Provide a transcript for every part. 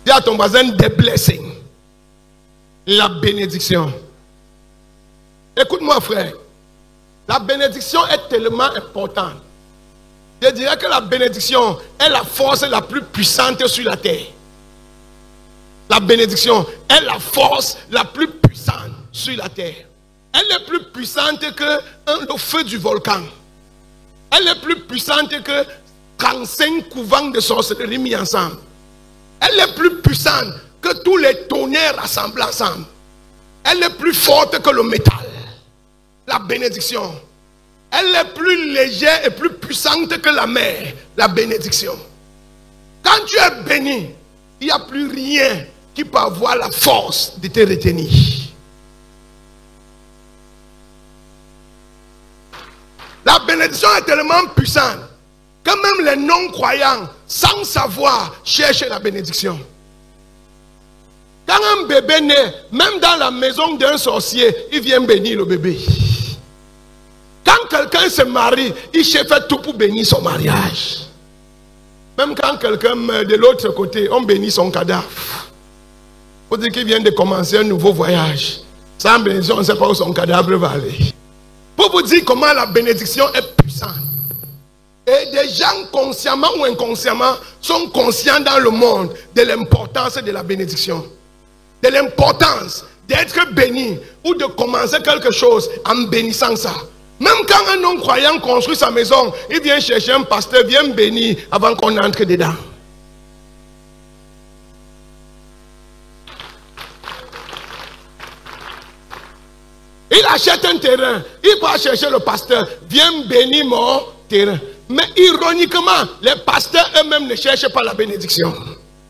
Dis à ton voisin, des blessings. La bénédiction. Écoute-moi, frère. La bénédiction est tellement importante. Je dirais que la bénédiction est la force la plus puissante sur la terre. La bénédiction est la force la plus puissante sur la terre. Elle est plus puissante que le feu du volcan. Elle est plus puissante que 35 couvents de sorcellerie mis ensemble. Elle est plus puissante que tous les tonnerres rassemblés ensemble. Elle est plus forte que le métal. La bénédiction. Elle est plus légère et plus puissante que la mer. La bénédiction. Quand tu es béni, il n'y a plus rien qui peut avoir la force de te retenir. La bénédiction est tellement puissante que même les non-croyants, sans savoir, cherchent la bénédiction. Quand un bébé naît, même dans la maison d'un sorcier, il vient bénir le bébé. Quand quelqu'un se marie, il fait tout pour bénir son mariage. Même quand quelqu'un meurt de l'autre côté, on bénit son cadavre. Il faut dire qu'il vient de commencer un nouveau voyage. Sans bénédiction, on ne sait pas où son cadavre va aller. Pour vous dire comment la bénédiction est puissante. Et des gens consciemment ou inconsciemment sont conscients dans le monde de l'importance de la bénédiction. De l'importance d'être béni ou de commencer quelque chose en bénissant ça. Même quand un non-croyant construit sa maison, il vient chercher un pasteur, vient bénir avant qu'on entre dedans. Il achète un terrain, il va chercher le pasteur, viens bénir mon terrain. Mais ironiquement, les pasteurs eux-mêmes ne cherchent pas la bénédiction.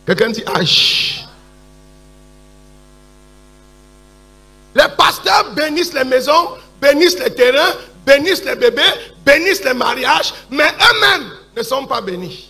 Quelqu'un dit H. Les pasteurs bénissent les maisons, bénissent les terrains, bénissent les bébés, bénissent les mariages, mais eux-mêmes ne sont pas bénis.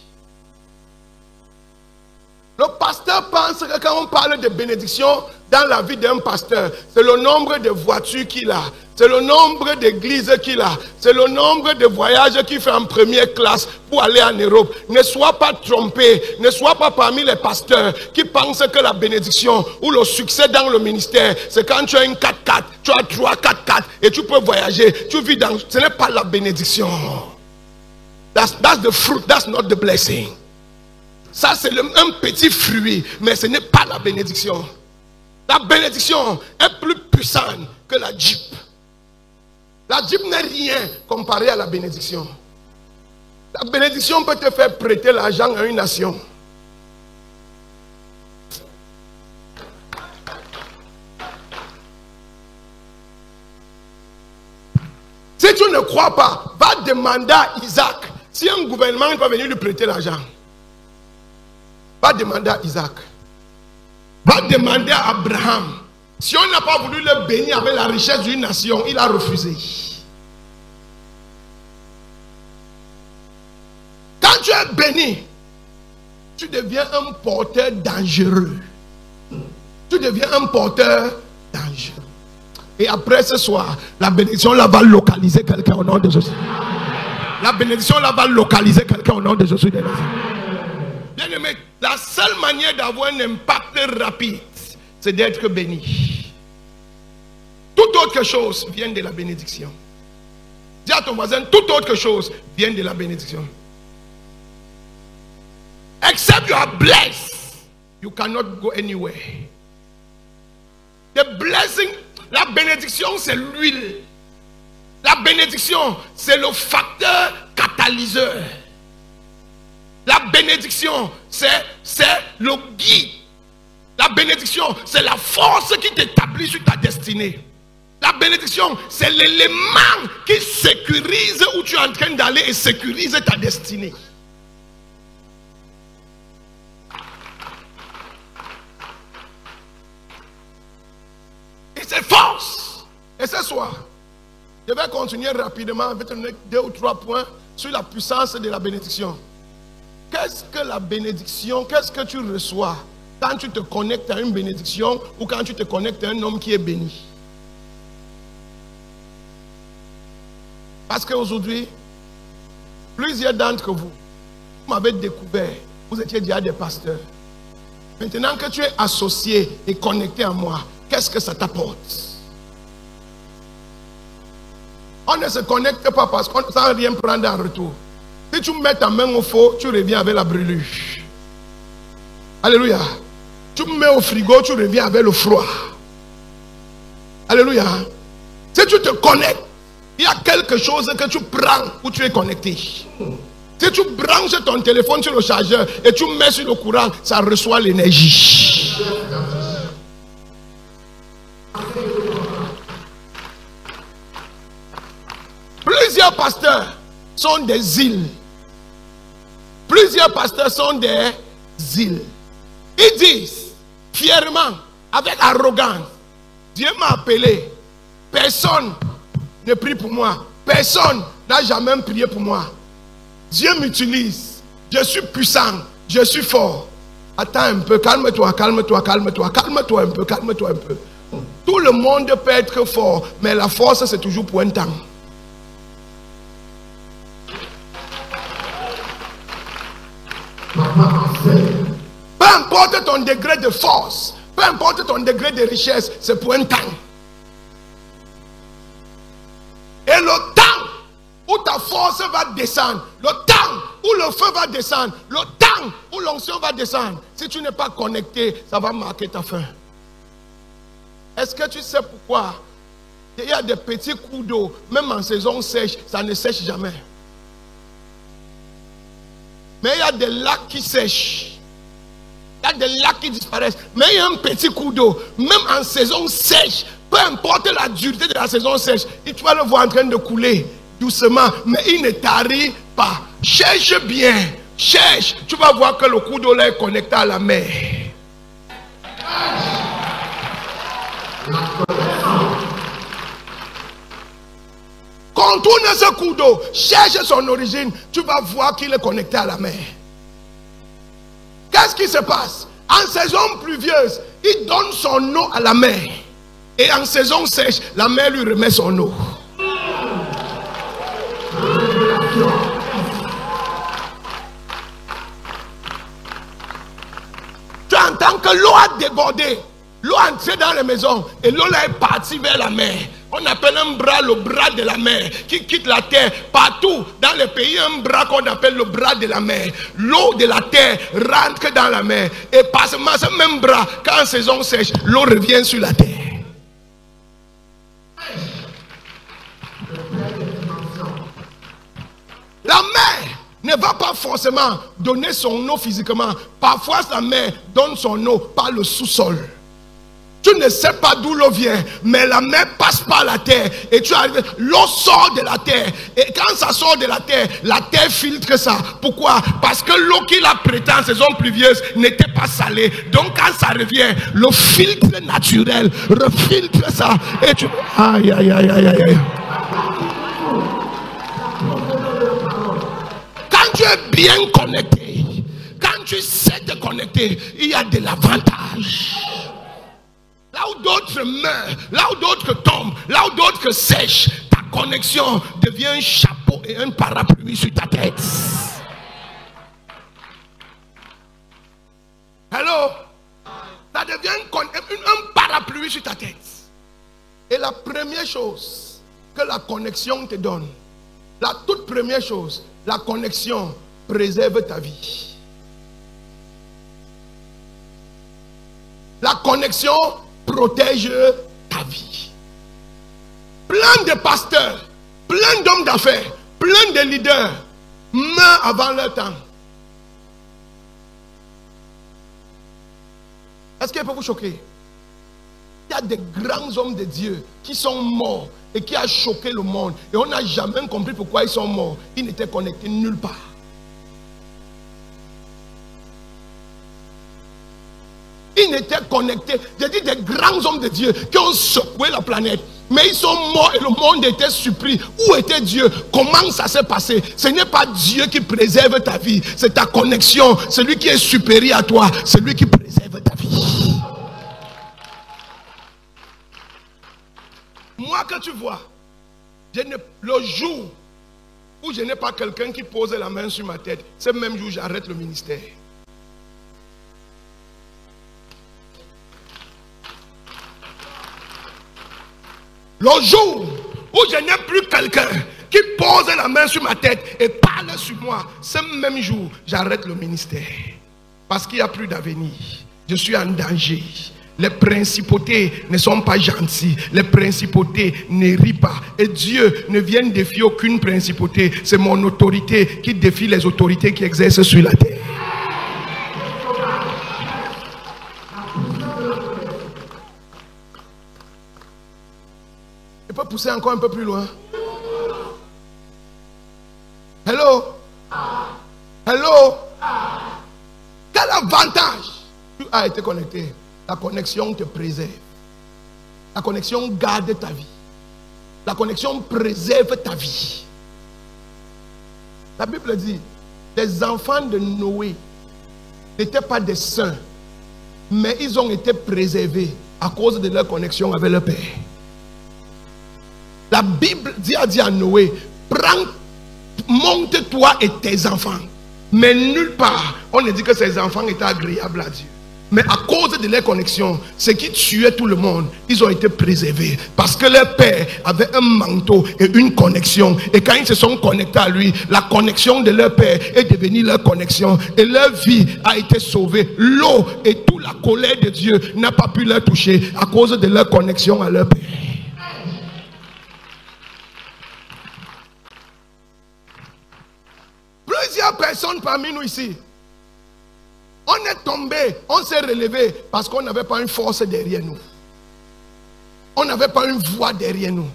Le pasteur pense que quand on parle de bénédiction dans la vie d'un pasteur, c'est le nombre de voitures qu'il a, c'est le nombre d'églises qu'il a, c'est le nombre de voyages qu'il fait en première classe pour aller en Europe. Ne sois pas trompé, ne sois pas parmi les pasteurs qui pensent que la bénédiction ou le succès dans le ministère, c'est quand tu as une 4x4, tu as 3 4x4 et tu peux voyager, tu vis dans... Ce n'est pas la bénédiction. That's the fruit, that's not the blessing. Ça, c'est un petit fruit, mais ce n'est pas la bénédiction. La bénédiction est plus puissante que la Jeep. La Jeep n'est rien comparé à la bénédiction. La bénédiction peut te faire prêter l'argent à une nation. Si tu ne crois pas, va demander à Isaac si un gouvernement va venir lui prêter l'argent. Va demander à Isaac. Va demander à Abraham. Si on n'a pas voulu le bénir avec la richesse d'une nation, il a refusé. Quand tu es béni, tu deviens un porteur dangereux. Tu deviens un porteur dangereux. Et après ce soir, la bénédiction là va localiser quelqu'un au nom de Jésus. La bénédiction là va localiser quelqu'un au nom de Jésus. Bien aimé, la seule manière d'avoir un impact rapide, c'est d'être béni. Toute autre chose vient de la bénédiction. Dis à ton voisin, toute autre chose vient de la bénédiction. Except you are blessed, you cannot go anywhere. The blessing, la bénédiction, c'est l'huile. La bénédiction, c'est le facteur catalyseur. La bénédiction, c'est le guide. La bénédiction, c'est la force qui t'établit sur ta destinée. La bénédiction, c'est l'élément qui sécurise où tu es en train d'aller et sécurise ta destinée. Et c'est force. Et ce soir, je vais continuer rapidement avec 2 ou 3 points sur la puissance de la bénédiction. Qu'est-ce que la bénédiction? Qu'est-ce que tu reçois quand tu te connectes à une bénédiction ou quand tu te connectes à un homme qui est béni? Parce qu'aujourd'hui, plusieurs d'entre vous m'avez découvert, vous étiez déjà des pasteurs. Maintenant que tu es associé et connecté à moi, qu'est-ce que ça t'apporte? On ne se connecte pas parce qu'on ne sent rien prendre en retour. Si tu mets ta main au feu, tu reviens avec la brûlure. Alléluia. Tu me mets au frigo, tu reviens avec le froid. Alléluia. Si tu te connectes, il y a quelque chose que tu prends où tu es connecté. Si tu branches ton téléphone sur le chargeur et tu mets sur le courant, ça reçoit l'énergie. Plusieurs pasteurs sont des îles. Plusieurs pasteurs sont des îles. Ils disent fièrement, avec arrogance, Dieu m'a appelé. Personne ne prie pour moi. Personne n'a jamais prié pour moi. Dieu m'utilise. Je suis puissant. Je suis fort. Attends un peu. Calme-toi, calme-toi, calme-toi. Calme-toi un peu, calme-toi un peu. Tout le monde peut être fort, mais la force, c'est toujours pour un temps. Peu importe ton degré de force, peu importe ton degré de richesse, c'est pour un temps. Et le temps où ta force va descendre, le temps où le feu va descendre, le temps où l'onction va descendre, si tu n'es pas connecté, ça va marquer ta fin. Est-ce que tu sais pourquoi il y a des petits coups d'eau, même en saison sèche, ça ne sèche jamais. Mais il y a des lacs qui sèchent. Il y a des lacs qui disparaissent. Mais il y a un petit coup d'eau, même en saison sèche, peu importe la dureté de la saison sèche, tu vas le voir en train de couler doucement, mais il ne t'arrive pas. Cherche bien, cherche. Tu vas voir que le coup d'eau là est connecté à la mer. Contourne ce coup d'eau, cherche son origine, tu vas voir qu'il est connecté à la mer. Qu'est-ce qui se passe? En saison pluvieuse, il donne son eau à la mer. Et en saison sèche, la mer lui remet son eau. Tu entends que l'eau a débordé. L'eau est entrée dans les maisons et l'eau là est partie vers la mer. On appelle un bras le bras de la mer qui quitte la terre. Partout dans les pays, un bras qu'on appelle le bras de la mer. L'eau de la terre rentre dans la mer. Et par ce même bras, quand en saison sèche, l'eau revient sur la terre. La mer ne va pas forcément donner son eau physiquement. Parfois, la mer donne son eau par le sous-sol. Tu ne sais pas d'où l'eau vient, mais la mer passe par la terre et tu arrives, l'eau sort de la terre. Et quand ça sort de la terre filtre ça. Pourquoi? Parce que l'eau qu'il a prêtée en saison pluvieuse n'était pas salée. Donc quand ça revient, le filtre naturel refiltre ça. Et tu... Aïe, aïe, aïe, aïe, aïe. Quand tu es bien connecté, quand tu sais te connecter, il y a de l'avantage. Là où d'autres meurent, là où d'autres tombent, là où d'autres sèchent, ta connexion devient un chapeau et un parapluie sur ta tête. Hello? Ça devient un parapluie sur ta tête. Et la première chose que la connexion te donne, la toute première chose, la connexion préserve ta vie. La connexion protège ta vie. Plein de pasteurs, plein d'hommes d'affaires, plein de leaders meurent avant leur temps. Est-ce qu'il peut vous choquer? Il y a des grands hommes de Dieu qui sont morts et qui ont choqué le monde. Et on n'a jamais compris pourquoi ils sont morts. Ils n'étaient connectés nulle part. Ils n'étaient connectés. J'ai dit des grands hommes de Dieu qui ont secoué la planète. Mais ils sont morts et le monde était surpris. Où était Dieu? Comment ça s'est passé? Ce n'est pas Dieu qui préserve ta vie. C'est ta connexion. Celui qui est supérieur à toi. C'est lui qui préserve ta vie. Moi que tu vois, le jour où je n'ai pas quelqu'un qui pose la main sur ma tête, c'est le même jour où j'arrête le ministère. Le jour où je n'ai plus quelqu'un qui pose la main sur ma tête et parle sur moi, ce même jour, j'arrête le ministère. Parce qu'il n'y a plus d'avenir. Je suis en danger. Les principautés ne sont pas gentilles. Les principautés ne rient pas. Et Dieu ne vient défier aucune principauté. C'est mon autorité qui défie les autorités qui exercent sur la terre. Je peux pousser encore un peu plus loin. Hello? Hello? Quel avantage tu as été connecté? La connexion te préserve. La connexion garde ta vie. La connexion préserve ta vie. La Bible dit, les enfants de Noé n'étaient pas des saints, mais ils ont été préservés à cause de leur connexion avec leur Père. La Bible a dit à Noé, monte-toi et tes enfants. Mais nulle part, on ne dit que ses enfants étaient agréables à Dieu. Mais à cause de leur connexion, ce qui tuait tout le monde, ils ont été préservés. Parce que leur père avait un manteau et une connexion. Et quand ils se sont connectés à lui, la connexion de leur père est devenue leur connexion. Et leur vie a été sauvée. L'eau et toute la colère de Dieu n'a pas pu leur toucher à cause de leur connexion à leur père. Plusieurs personnes parmi nous ici, on est tombé, on s'est relevé parce qu'on n'avait pas une force derrière nous. On n'avait pas une voix derrière nous.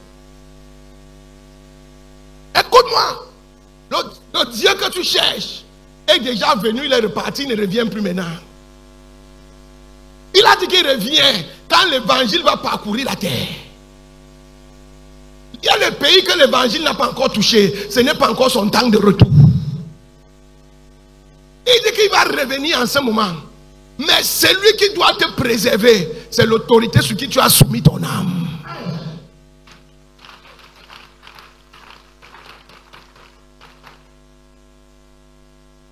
Écoute-moi, le Dieu que tu cherches est déjà venu, il est reparti, il ne revient plus maintenant. Il a dit qu'il revient quand l'évangile va parcourir la terre. Il y a le pays que l'évangile n'a pas encore touché, ce n'est pas encore son temps de retour. Il dit qu'il va revenir en ce moment. Mais celui qui doit te préserver, c'est l'autorité sur qui tu as soumis ton âme.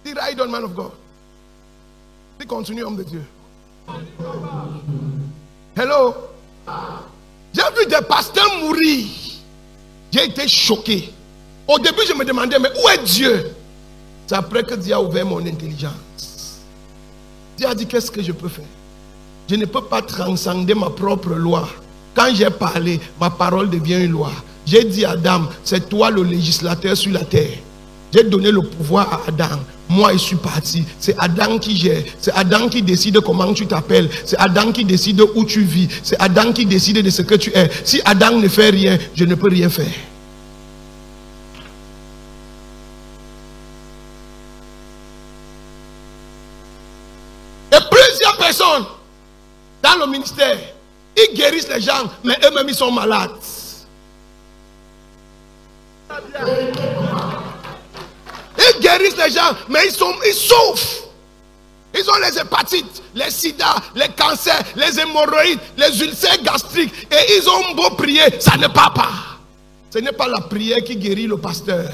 Dis right on, man of God. Dis continue, homme de Dieu. Hello. J'ai vu des pasteurs mourir. J'ai été choqué. Au début, je me demandais, mais où est Dieu? C'est après que Dieu a ouvert mon intelligence. Dieu a dit, qu'est-ce que je peux faire? Je ne peux pas transcender ma propre loi. Quand j'ai parlé, ma parole devient une loi. J'ai dit à Adam, c'est toi le législateur sur la terre. J'ai donné le pouvoir à Adam. Moi, je suis parti. C'est Adam qui gère. C'est Adam qui décide comment tu t'appelles. C'est Adam qui décide où tu vis. C'est Adam qui décide de ce que tu es. Si Adam ne fait rien, je ne peux rien faire. Personnes dans le ministère, ils guérissent les gens, mais eux-mêmes ils sont malades. Ils guérissent les gens, mais ils souffrent. Ils ont les hépatites, les sida, les cancers, les hémorroïdes, les ulcères gastriques, et ils ont beau prier, ça ne part pas. Ce n'est pas la prière qui guérit le pasteur.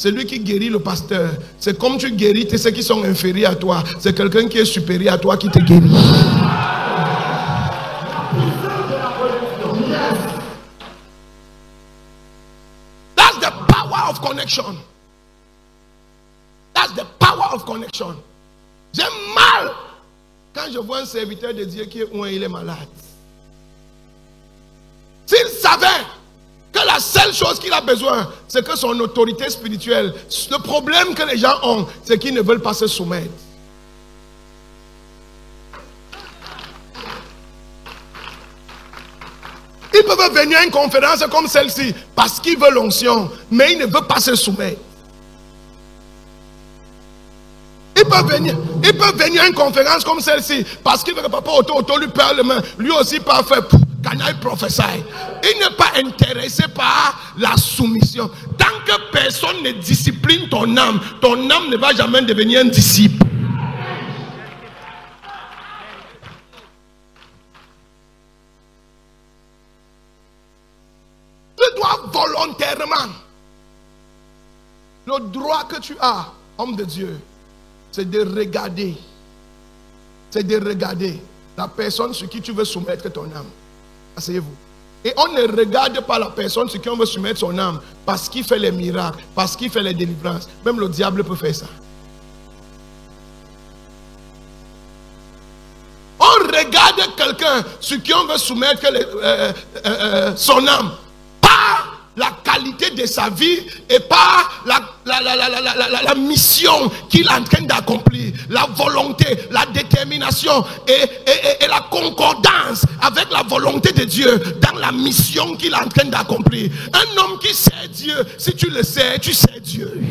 Celui qui guérit le pasteur, c'est comme tu guéris ceux qui sont inférieurs à toi. C'est quelqu'un qui est supérieur à toi qui te guérit. That's the power of connection. That's the power of connection. J'ai mal quand je vois un serviteur de Dieu qui est où il est malade. S'il savait que la seule chose qu'il a besoin, c'est que son autorité spirituelle, le problème que les gens ont, c'est qu'ils ne veulent pas se soumettre. Ils peuvent venir à une conférence comme celle-ci parce qu'ils veulent l'onction, mais ils ne veulent pas se soumettre. Ils peuvent venir à une conférence comme celle-ci parce qu'il veut que papa Otto lui perd les mains. Lui aussi pas fait canaille prophétie. Il n'est pas intéressé par la soumission. Tant que personne ne discipline ton âme ne va jamais devenir un disciple. Tu dois volontairement. Le droit que tu as, homme de Dieu, c'est de regarder. C'est de regarder la personne sur qui tu veux soumettre ton âme. Asseyez-vous. Et on ne regarde pas la personne sur qui on veut soumettre son âme parce qu'il fait les miracles, parce qu'il fait les délivrances. Même le diable peut faire ça. On regarde quelqu'un sur qui on veut soumettre son âme par la qualité de sa vie et par la mission qu'il est en train d'accomplir, la volonté, la détermination et la concordance avec la volonté de Dieu dans la mission qu'il est en train d'accomplir. Un homme qui sait Dieu, si tu le sais, tu sais Dieu.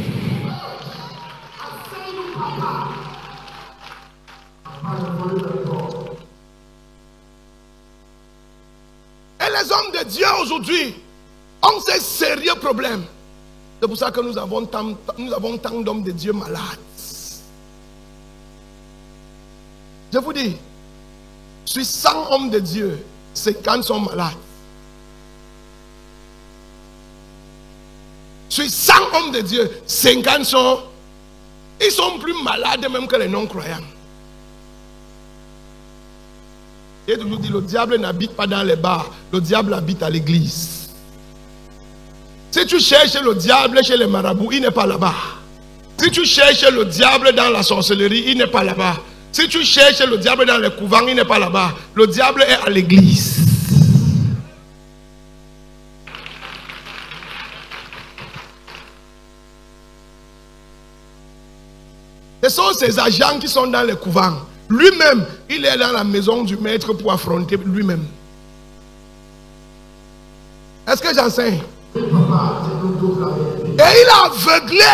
Et les hommes de Dieu aujourd'hui ont ces sérieux problèmes. C'est pour ça que nous avons tant d'hommes de Dieu malades. Je vous dis, sur 100 hommes de Dieu, 50 sont malades. Sur 100 hommes de Dieu, 50 sont plus malades même que les non-croyants. J'ai toujours dit, le diable n'habite pas dans les bars, le diable habite à l'église. Si tu cherches le diable chez les marabouts, il n'est pas là-bas. Si tu cherches le diable dans la sorcellerie, il n'est pas là-bas. Si tu cherches le diable dans les couvents, il n'est pas là-bas. Le diable est à l'église. Ce sont ces agents qui sont dans les couvents. Lui-même, il est dans la maison du maître pour affronter lui-même. Est-ce que j'enseigne? Et il a aveuglé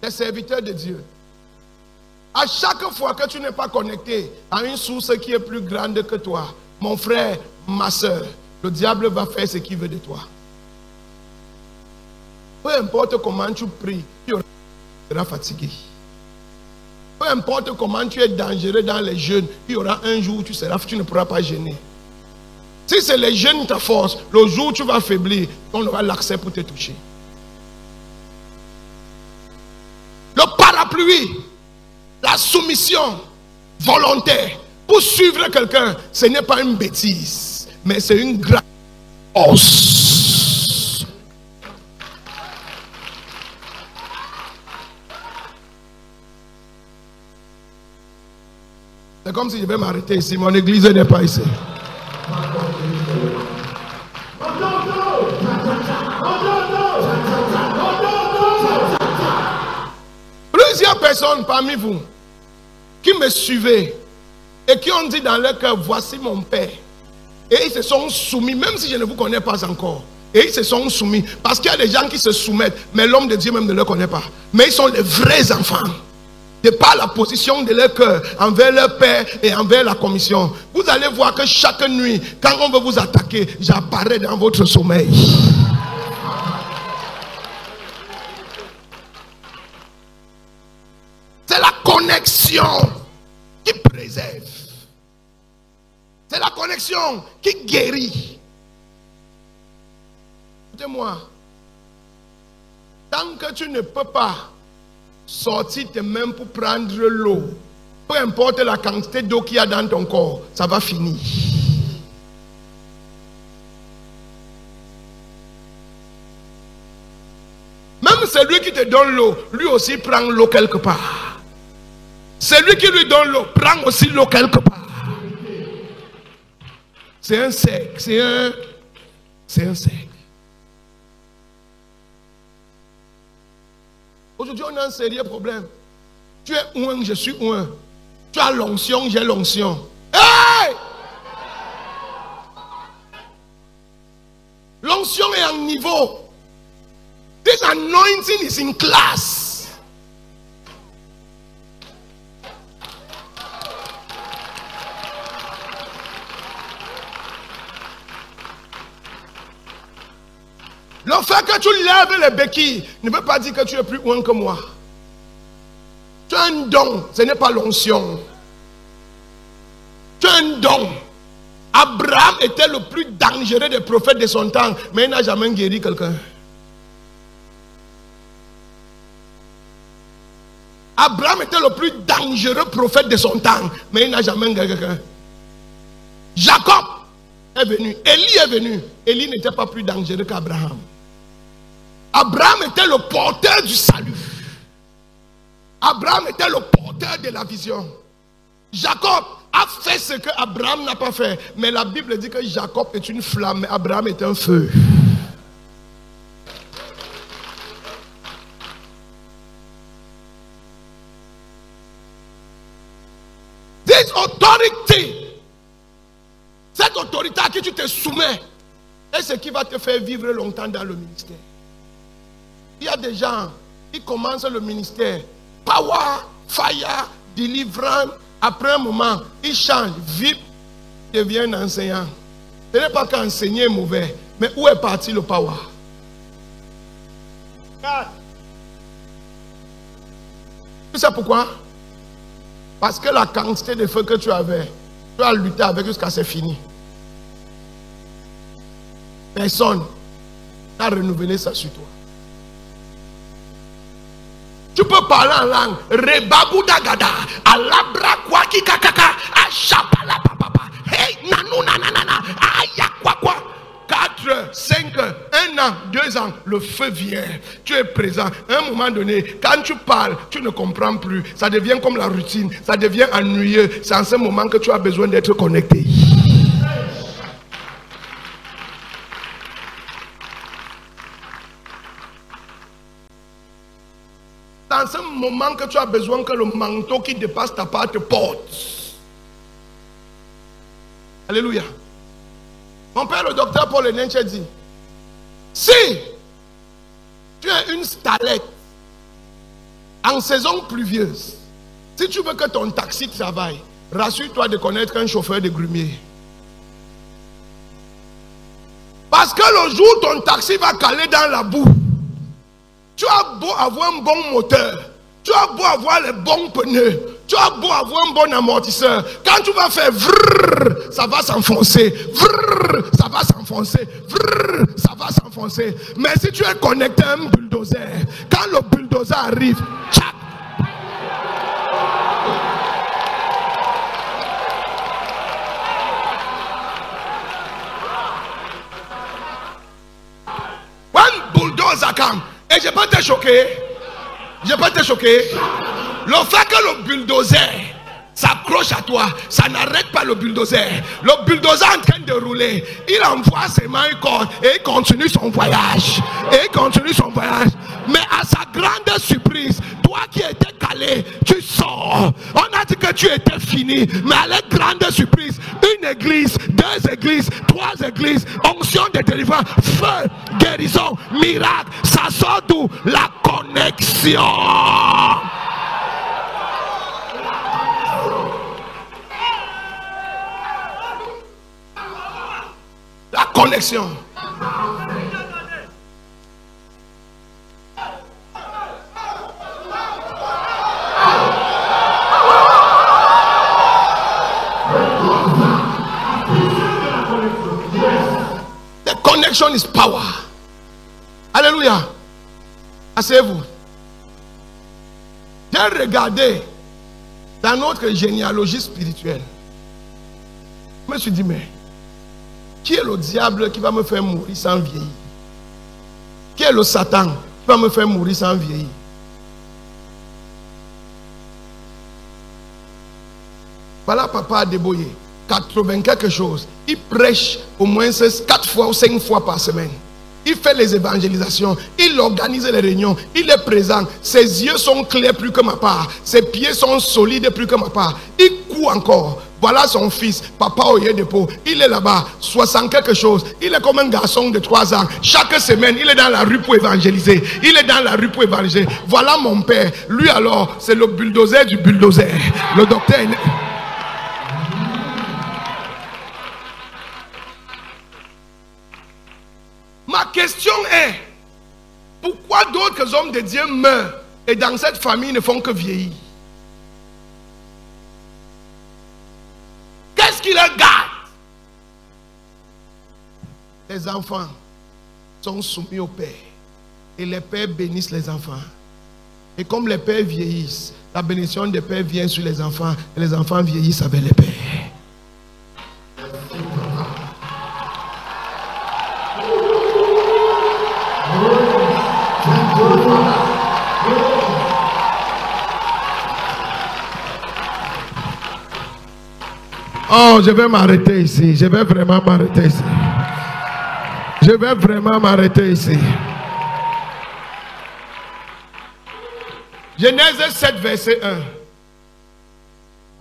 les serviteurs de Dieu. À chaque fois que tu n'es pas connecté à une source qui est plus grande que toi, mon frère, ma soeur, le diable va faire ce qu'il veut de toi. Peu importe comment tu pries, tu seras fatigué. Peu importe comment tu es dangereux dans les jeûnes, il y aura un jour où tu ne pourras pas jeûner. Si c'est les jeûnes ta force, le jour où tu vas faiblir, on aura l'accès pour te toucher. Le parapluie, la soumission volontaire pour suivre quelqu'un, ce n'est pas une bêtise, mais c'est une grande force. C'est comme si je vais m'arrêter ici, mon église n'est pas ici. Plusieurs personnes parmi vous qui me suivaient et qui ont dit dans leur cœur, voici mon père. Et ils se sont soumis, même si je ne vous connais pas encore. Et ils se sont soumis. Parce qu'il y a des gens qui se soumettent, mais l'homme de Dieu même ne le connaît pas. Mais ils sont les vrais enfants. De par la position de leur cœur envers leur père et envers la commission. Vous allez voir que chaque nuit, quand on veut vous attaquer, j'apparais dans votre sommeil. C'est la connexion qui préserve. C'est la connexion qui guérit. Écoutez-moi. Tant que tu ne peux pas sortir tes mains pour prendre l'eau, peu importe la quantité d'eau qu'il y a dans ton corps, ça va finir. Même celui qui te donne l'eau, lui aussi prend l'eau quelque part. Celui qui lui donne l'eau, prend aussi l'eau quelque part. C'est un cercle, c'est un cercle. Aujourd'hui, on a un sérieux problème. Tu es un, je suis un. Tu as l'onction, j'ai l'onction. Hey! L'onction est en niveau. This anointing is in class. Le fait que tu lèves les béquilles ne veut pas dire que tu es plus loin que moi. Tu as un don, ce n'est pas l'onction. Tu as un don. Abraham était le plus dangereux des prophètes de son temps, mais il n'a jamais guéri quelqu'un. Abraham était le plus dangereux prophète de son temps, mais il n'a jamais guéri quelqu'un. Jacob est venu. Élie est venu. Élie n'était pas plus dangereux qu'Abraham. Abraham était le porteur du salut. Abraham était le porteur de la vision. Jacob a fait ce que Abraham n'a pas fait. Mais la Bible dit que Jacob est une flamme, mais Abraham est un feu. This authority, cette autorité à qui tu te soumets, est ce qui va te faire vivre longtemps dans le ministère. Il y a des gens qui commencent le ministère, power, fire, deliverance. Après un moment, ils changent, vite, deviennent enseignants. Ce n'est pas qu'enseigner est mauvais, mais où est parti le power? Tu sais pourquoi? Parce que la quantité de feu que tu avais, tu as lutté avec jusqu'à c'est fini. Personne n'a renouvelé ça sur toi. Tu peux parler en langue. Rebabou dagada. Alabra kwa kikakaka. Achapala papa. Hey, nanou nanana. Aya quoi quoi. 4, 5, 1 an, 2 ans, le feu vient. Tu es présent. À un moment donné, quand tu parles, tu ne comprends plus. Ça devient comme la routine. Ça devient ennuyeux. C'est en ce moment que tu as besoin d'être connecté. Dans ce moment que tu as besoin que le manteau qui dépasse ta part te porte. Alléluia. Mon père, le docteur Paul Enenche dit, si tu es une starlette en saison pluvieuse, si tu veux que ton taxi travaille, rassure-toi de connaître un chauffeur de grumier. Parce que le jour où ton taxi va caler dans la boue, tu as beau avoir un bon moteur, tu as beau avoir les bons pneus, tu as beau avoir un bon amortisseur, quand tu vas faire vrrr, ça va s'enfoncer, vrrr, ça va s'enfoncer, vrrr, ça va s'enfoncer. Mais si tu es connecté à un bulldozer, quand le bulldozer arrive, tchac. When bulldozer come, et je peux te choquer. Je peux te choquer. Le fait que le bulldozer s'accroche à toi, ça n'arrête pas le bulldozer. Le bulldozer est en train de rouler. Il envoie ses mains et il continue son voyage. Et il continue son voyage. Mais à sa grande surprise, toi qui étais calé, tu sors. On a dit que tu étais fini. Mais à la grande surprise, une église, 2 églises, 3 églises, onction de délivrance, feu, guérison, miracle. Ça sort d'où? La connexion. La connexion. The connection is power. Alléluia. Asseyez-vous. J'ai regardé dans notre généalogie spirituelle. Je me suis dit, mais qui est le diable qui va me faire mourir sans vieillir? Qui est le Satan qui va me faire mourir sans vieillir? Voilà papa Adeboye, 80 quelque chose. Il prêche au moins 4 fois ou 5 fois par semaine. Il fait les évangélisations, il organise les réunions, il est présent. Ses yeux sont clairs plus que ma part, ses pieds sont solides plus que ma part. Il court encore. Voilà son fils, papa Oyedepo. Il est là-bas, 60 quelque chose. Il est comme un garçon de 3 ans. Chaque semaine, il est dans la rue pour évangéliser. Il est dans la rue pour évangéliser. Voilà mon père. Lui alors, c'est le bulldozer du bulldozer. Le docteur est... Ma question est, pourquoi d'autres hommes de Dieu meurent et dans cette famille ne font que vieillir? Qu'est-ce qui les garde? Les enfants sont soumis au Père et les pères bénissent les enfants. Et comme les pères vieillissent, la bénédiction des pères vient sur les enfants et les enfants vieillissent avec les pères. Oh, je vais m'arrêter ici. Je vais vraiment m'arrêter ici. Je vais vraiment m'arrêter ici. Genèse 7, verset 1.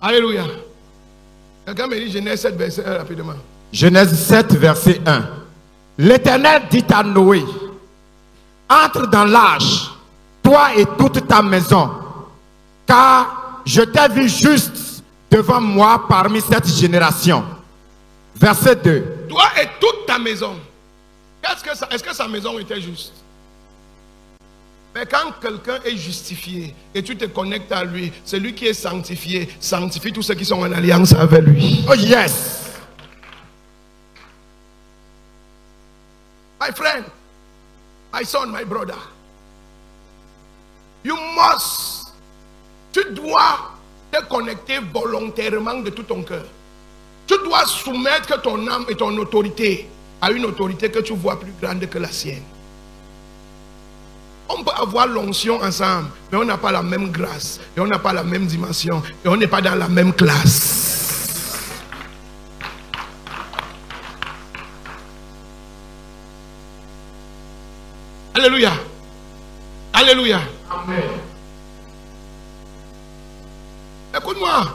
Alléluia. Quelqu'un me dit Genèse 7, verset 1 rapidement. Genèse 7, verset 1. L'Éternel dit à Noé, entre dans l'arche, toi et toute ta maison, car je t'ai vu juste devant moi parmi cette génération. Verset 2. Toi et toute ta maison. Est-ce que sa maison était juste? Mais quand quelqu'un est justifié et tu te connectes à lui, c'est lui qui est sanctifié. Sanctifie tous ceux qui sont en alliance avec lui. Oh yes. My friend, my son, my brother, you must, tu dois te connecter volontairement de tout ton cœur. Tu dois soumettre ton âme et ton autorité à une autorité que tu vois plus grande que la sienne. On peut avoir l'onction ensemble, mais on n'a pas la même grâce, et on n'a pas la même dimension, et on n'est pas dans la même classe. Alléluia. Alléluia. Amen. Écoute-moi.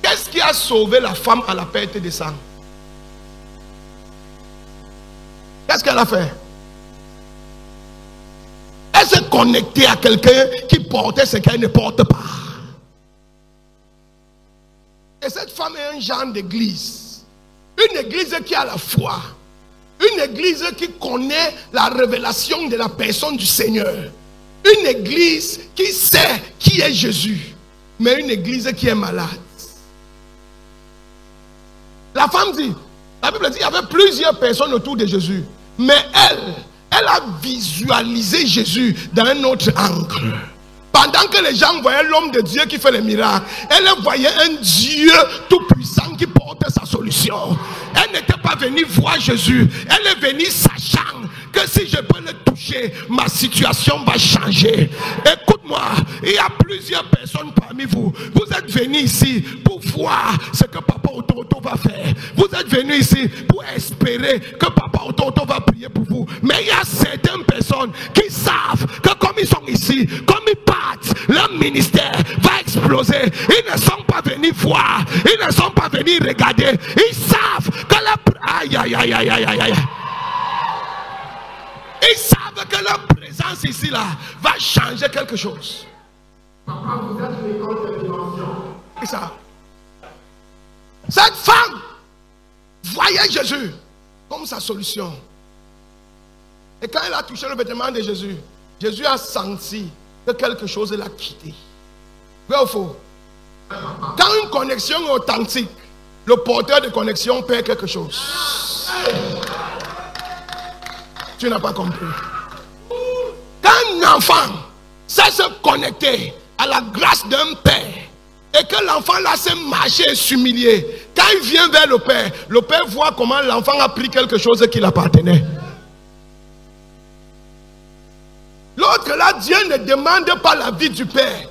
Qu'est-ce qui a sauvé la femme à la perte de sang? Qu'est-ce qu'elle a fait? Elle s'est connectée à quelqu'un qui portait ce qu'elle ne porte pas. Et cette femme est un genre d'église. Une église qui a la foi. Une église qui connaît la révélation de la personne du Seigneur. Une église qui sait qui est Jésus. Mais une église qui est malade. La femme dit, la Bible dit qu'il y avait plusieurs personnes autour de Jésus. Mais elle a visualisé Jésus dans un autre angle. Pendant que les gens voyaient l'homme de Dieu qui fait les miracles, elle voyait un Dieu tout puissant qui porte sa solution. Elle n'était pas venue voir Jésus. Elle est venue sachant que si je peux le toucher, ma situation va changer. Écoute-moi, il y a plusieurs personnes parmi vous. Vous êtes venus ici pour voir ce que Papa Ototo va faire. Vous êtes venus ici pour espérer que Papa Ototo va prier pour vous. Mais il y a certaines personnes qui savent que comme ils sont ici, comme ils partent, leur ministère va exploser. Ils ne sont pas venus voir. Ils ne sont pas venus regarder. Ils savent que leur... Aïe, aïe, aïe, aïe, aïe, aïe, aïe. Ils savent que leur présence ici là va changer quelque chose. Papa, vous êtes l'école de dimension. C'est ça. Cette femme voyait Jésus comme sa solution. Et quand elle a touché le vêtement de Jésus, Jésus a senti que quelque chose l'a quitté. Vrai ou faux? Quand une connexion est authentique, le porteur de connexion perd quelque chose. Tu n'as pas compris. Quand un enfant sait se connecter à la grâce d'un père et que l'enfant là sait marcher et s'humilier, quand il vient vers le père voit comment l'enfant a pris quelque chose qui l'appartenait. L'autre là, Dieu ne demande pas la vie du père,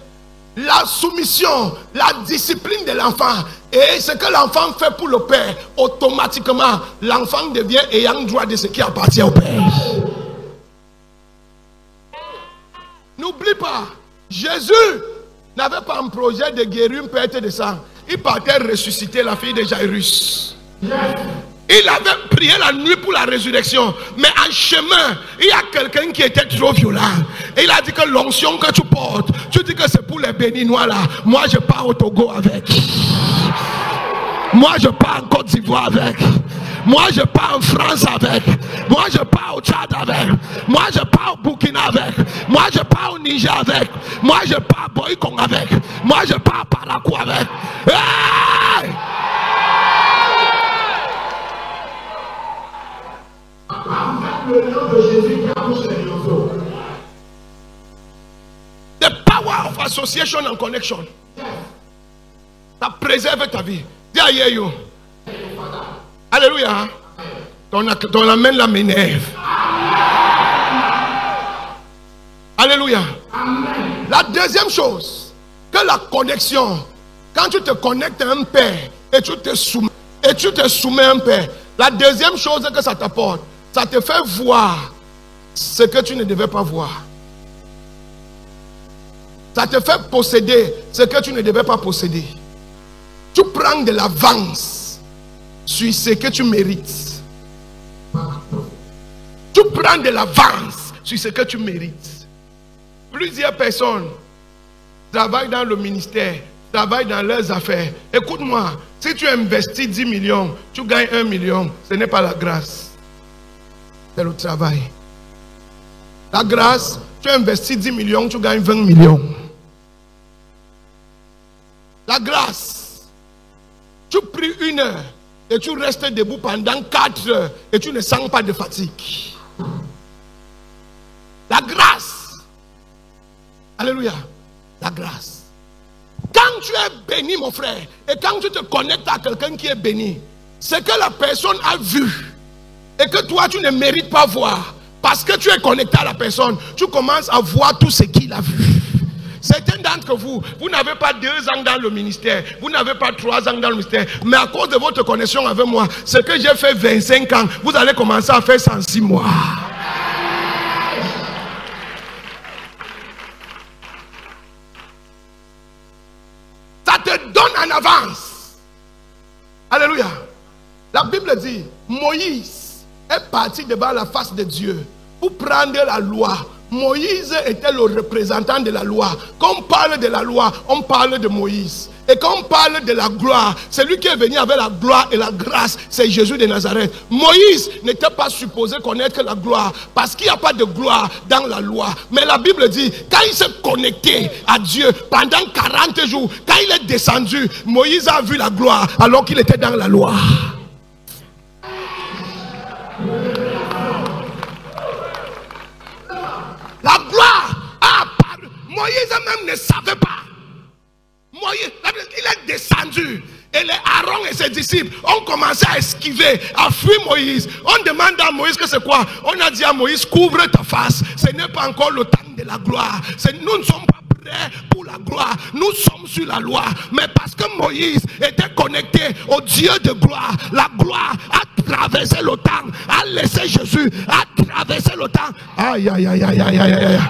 la soumission, la discipline de l'enfant. Et ce que l'enfant fait pour le père, automatiquement, l'enfant devient ayant droit de ce qui appartient au père. N'oublie pas, Jésus n'avait pas un projet de guérir une perte de sang. Il partait ressusciter la fille de Jairus. Il avait prié la nuit pour la résurrection. Mais en chemin, il y a quelqu'un qui était trop violent. Et il a dit que l'onction que tu portes, tu dis que c'est pour les Béninois là. Moi je pars au Togo avec. Moi je pars en Côte d'Ivoire avec. Moi je pars en France avec. Moi je pars au Tchad avec. Moi je pars au Burkina avec. Moi je pars au Niger avec. Moi je pars à Boycon avec. Moi je pars à Parakou avec. Hey! The power of association and connection. Ça préserve ta vie. Dis à you. Alléluia. Ton amène la m'énerve. Alléluia. La deuxième chose, que la connexion, Quand tu te connectes à un père et tu te soumets à un père, la deuxième chose que ça t'apporte, ça te fait voir ce que tu ne devais pas voir. Ça te fait posséder ce que tu ne devais pas posséder. Tu prends de l'avance sur ce que tu mérites. Tu prends de l'avance sur ce que tu mérites. Plusieurs personnes travaillent dans le ministère, travaillent dans leurs affaires. Écoute-moi, si tu investis 10 millions, tu gagnes 1 million, ce n'est pas la grâce. C'est le travail. La grâce, tu investis 10 millions, tu gagnes 20 millions. La grâce, tu pries 1 heure et tu restes debout pendant 4 heures et tu ne sens pas de fatigue. La grâce. Alléluia. La grâce. Quand tu es béni, mon frère, et quand tu te connectes à quelqu'un qui est béni, ce que la personne a vu et que toi tu ne mérites pas voir, parce que tu es connecté à la personne, tu commences à voir tout ce qu'il a vu. Certains d'entre vous, vous n'avez pas 2 ans dans le ministère, vous n'avez pas 3 ans dans le ministère, mais à cause de votre connexion avec moi, ce que j'ai fait 25 ans, vous allez commencer à faire 106 mois. Ça te donne en avance. Alléluia. La Bible dit, Moïse est parti devant la face de Dieu pour prendre la loi. Moïse était le représentant de la loi. Quand on parle de la loi, on parle de Moïse. Et quand on parle de la gloire, celui qui est venu avec la gloire et la grâce, c'est Jésus de Nazareth. Moïse n'était pas supposé connaître la gloire parce qu'il n'y a pas de gloire dans la loi. Mais la Bible dit, quand il s'est connecté à Dieu pendant 40 jours, quand il est descendu, Moïse a vu la gloire alors qu'il était dans la loi. La gloire a apparu. Moïse même ne savait pas. Moïse, il est descendu. Et les Aaron et ses disciples ont commencé à esquiver, à fuir Moïse. On demande à Moïse que c'est quoi? On a dit à Moïse, couvre ta face. Ce n'est pas encore le temps de la gloire. Nous ne sommes pas prêts pour la gloire. Nous sommes sur la loi. Mais parce que Moïse était connecté au Dieu de gloire, la gloire a traversé le temps, a laissé Jésus, a traversé le temps. Aïe, aïe, aïe, aïe, aïe, aïe, aïe.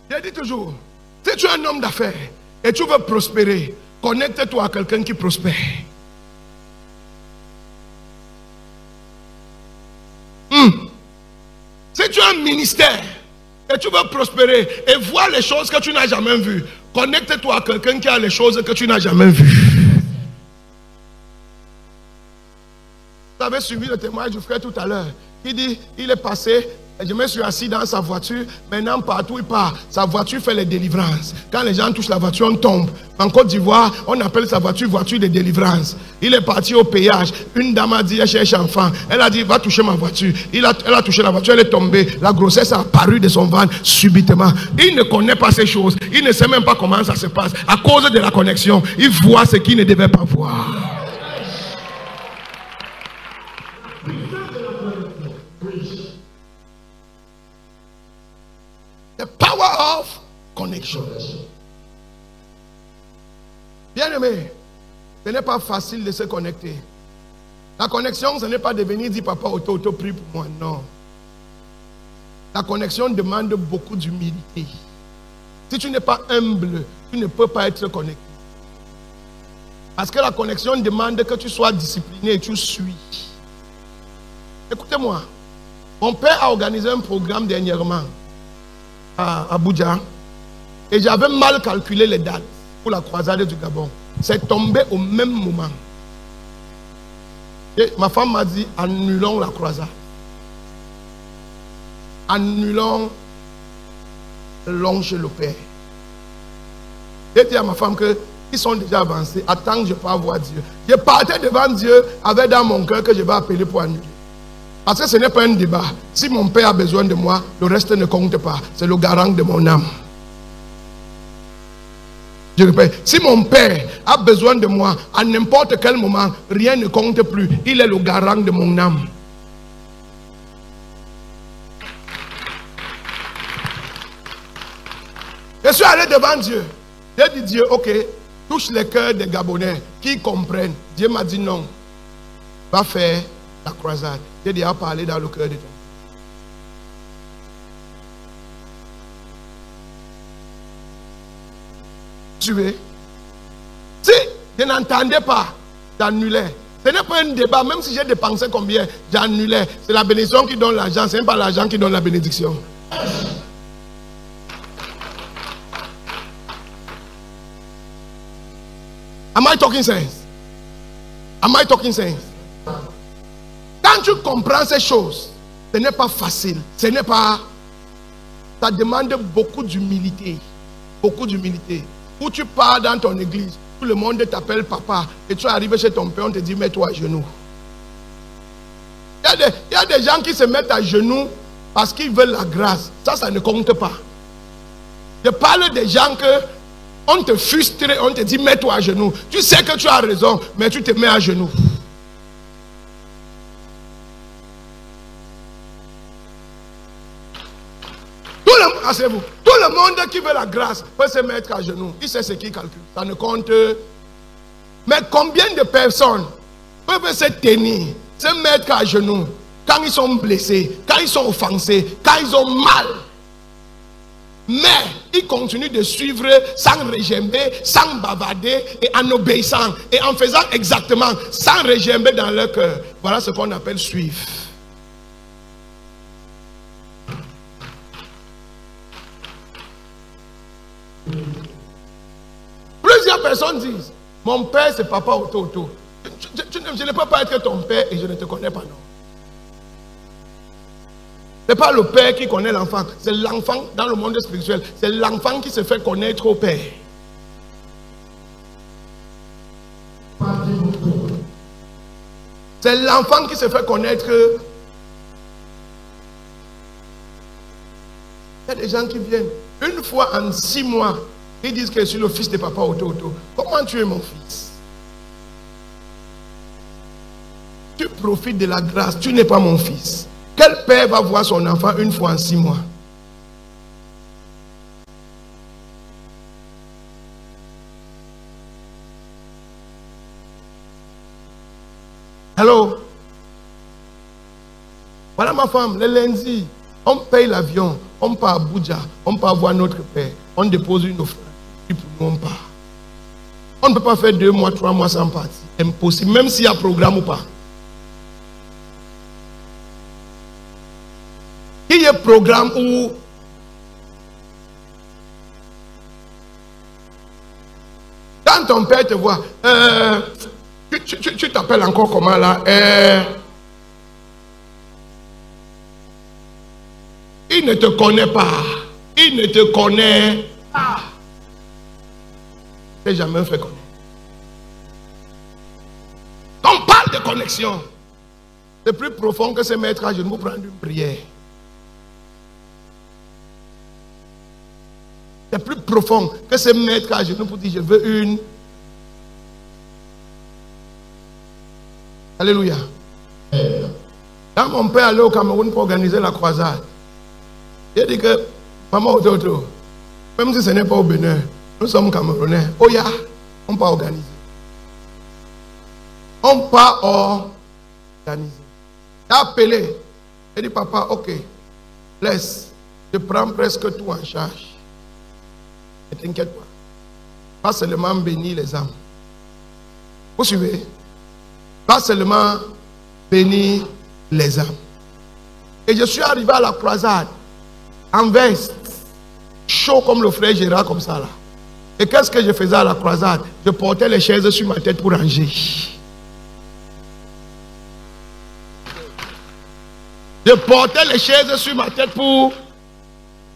Je dis toujours, si tu es un homme d'affaires et tu veux prospérer, connecte-toi à quelqu'un qui prospère. Si tu as un ministère et tu veux prospérer et voir les choses que tu n'as jamais vues, connecte-toi à quelqu'un qui a les choses que tu n'as jamais vues. Vous avez suivi le témoignage du frère tout à l'heure. Il dit, il est passé, je me suis assis dans sa voiture, maintenant partout il part, sa voiture fait les délivrances. Quand les gens touchent la voiture, on tombe. En Côte d'Ivoire, on appelle sa voiture de délivrance. Il est parti au péage, une dame a dit, elle cherche enfant. Elle a dit, va toucher ma voiture. Elle a touché la voiture, elle est tombée. La grossesse a apparu de son ventre subitement. Il ne connaît pas ces choses, il ne sait même pas comment ça se passe. À cause de la connexion, il voit ce qu'il ne devait pas voir. The power of connection. Bien aimé, ce n'est pas facile de se connecter. La connexion, ce n'est pas de venir dire papa, auto, prie pour moi. Non. La connexion demande beaucoup d'humilité. Si tu n'es pas humble, tu ne peux pas être connecté. Parce que la connexion demande que tu sois discipliné et tu suis. Écoutez-moi. Mon père a organisé un programme dernièrement à Abuja et j'avais mal calculé les dates pour la croisade du Gabon. C'est tombé au même moment. Et ma femme m'a dit, annulons la croisade. Annulons l'onge chez le père. J'ai dit à ma femme qu'ils sont déjà avancés. Attends, je peux avoir Dieu. Je partais devant Dieu avec dans mon cœur que je vais appeler pour annuler. Parce que ce n'est pas un débat. Si mon père a besoin de moi, le reste ne compte pas. C'est le garant de mon âme. Je répète, si mon père a besoin de moi, à n'importe quel moment, rien ne compte plus. Il est le garant de mon âme. Je suis allé devant Dieu. J'ai dit Dieu, ok, touche les cœurs des Gabonais qui comprennent. Dieu m'a dit non. Va faire la croisade. J'ai déjà parlé dans le cœur de ton. Tu veux? Si je n'entendais pas, j'annulais. Ce n'est pas un débat, même si j'ai dépensé combien, j'annulais. C'est la bénédiction qui donne l'argent, ce n'est pas l'argent qui donne la bénédiction. Am I talking sense? Am I talking sense? Quand tu comprends ces choses, ce n'est pas facile. Ce n'est pas... Ça demande beaucoup d'humilité. Beaucoup d'humilité. Où tu pars dans ton église, tout le monde t'appelle papa. Et tu arrives chez ton père, on te dit mets-toi à genoux. Il y a des gens qui se mettent à genoux parce qu'ils veulent la grâce. Ça ne compte pas. Je parle des gens que on te frustre, on te dit mets-toi à genoux. Tu sais que tu as raison, mais tu te mets à genoux. Tout le monde qui veut la grâce peut se mettre à genoux. Il sait ce qu'il calcule. Ça ne compte. Mais combien de personnes peuvent se tenir, se mettre à genoux quand ils sont blessés, quand ils sont offensés, quand ils ont mal? Mais ils continuent de suivre sans régember, sans bavarder et en obéissant et en faisant exactement, sans régember dans leur cœur. Voilà ce qu'on appelle suivre. Plusieurs personnes disent, mon père c'est papa auto. Je ne peux pas être ton père et je ne te connais pas, non. Ce n'est pas le père qui connaît l'enfant, c'est l'enfant dans le monde spirituel. C'est l'enfant qui se fait connaître au père. C'est l'enfant qui se fait connaître. Il y a des gens qui viennent une fois en 6 mois. Ils disent que je suis le fils de papa Auto. Comment tu es mon fils? Tu profites de la grâce, tu n'es pas mon fils. Quel père va voir son enfant une fois en 6 mois? Allô? Voilà ma femme, le lundi, on paye l'avion, on part à Abuja, on part voir notre père, on dépose une offrande, puis pour nous on part. On ne peut pas faire 2 mois, 3 mois sans partir. Impossible, même s'il y a programme ou pas. Il y a un programme où quand ton père te voit, tu t'appelles encore comment là? Il ne te connaît pas. Il ne te connaît pas. Il n'a jamais fait connaître. On parle de connexion. C'est plus profond que se mettre à genoux pour prendre une prière. C'est plus profond que se mettre à genoux pour dire je veux une. Alléluia. Quand mon père allait au Cameroun pour organiser la croisade, il a dit que maman Ototo, même si ce n'est pas au Bénin, nous sommes Camerounais. Oh ya, on part organiser. On part organiser. Il a appelé. Il a dit papa, ok, laisse, je prends presque tout en charge. Ne t'inquiète pas. Pas seulement bénir les âmes. Vous suivez? Pas seulement bénir les âmes. Et je suis arrivé à la croisade en veste, chaud comme le frère Gérard, comme ça là. Et qu'est-ce que je faisais à la croisade? Je portais les chaises sur ma tête pour ranger. Je portais les chaises sur ma tête pour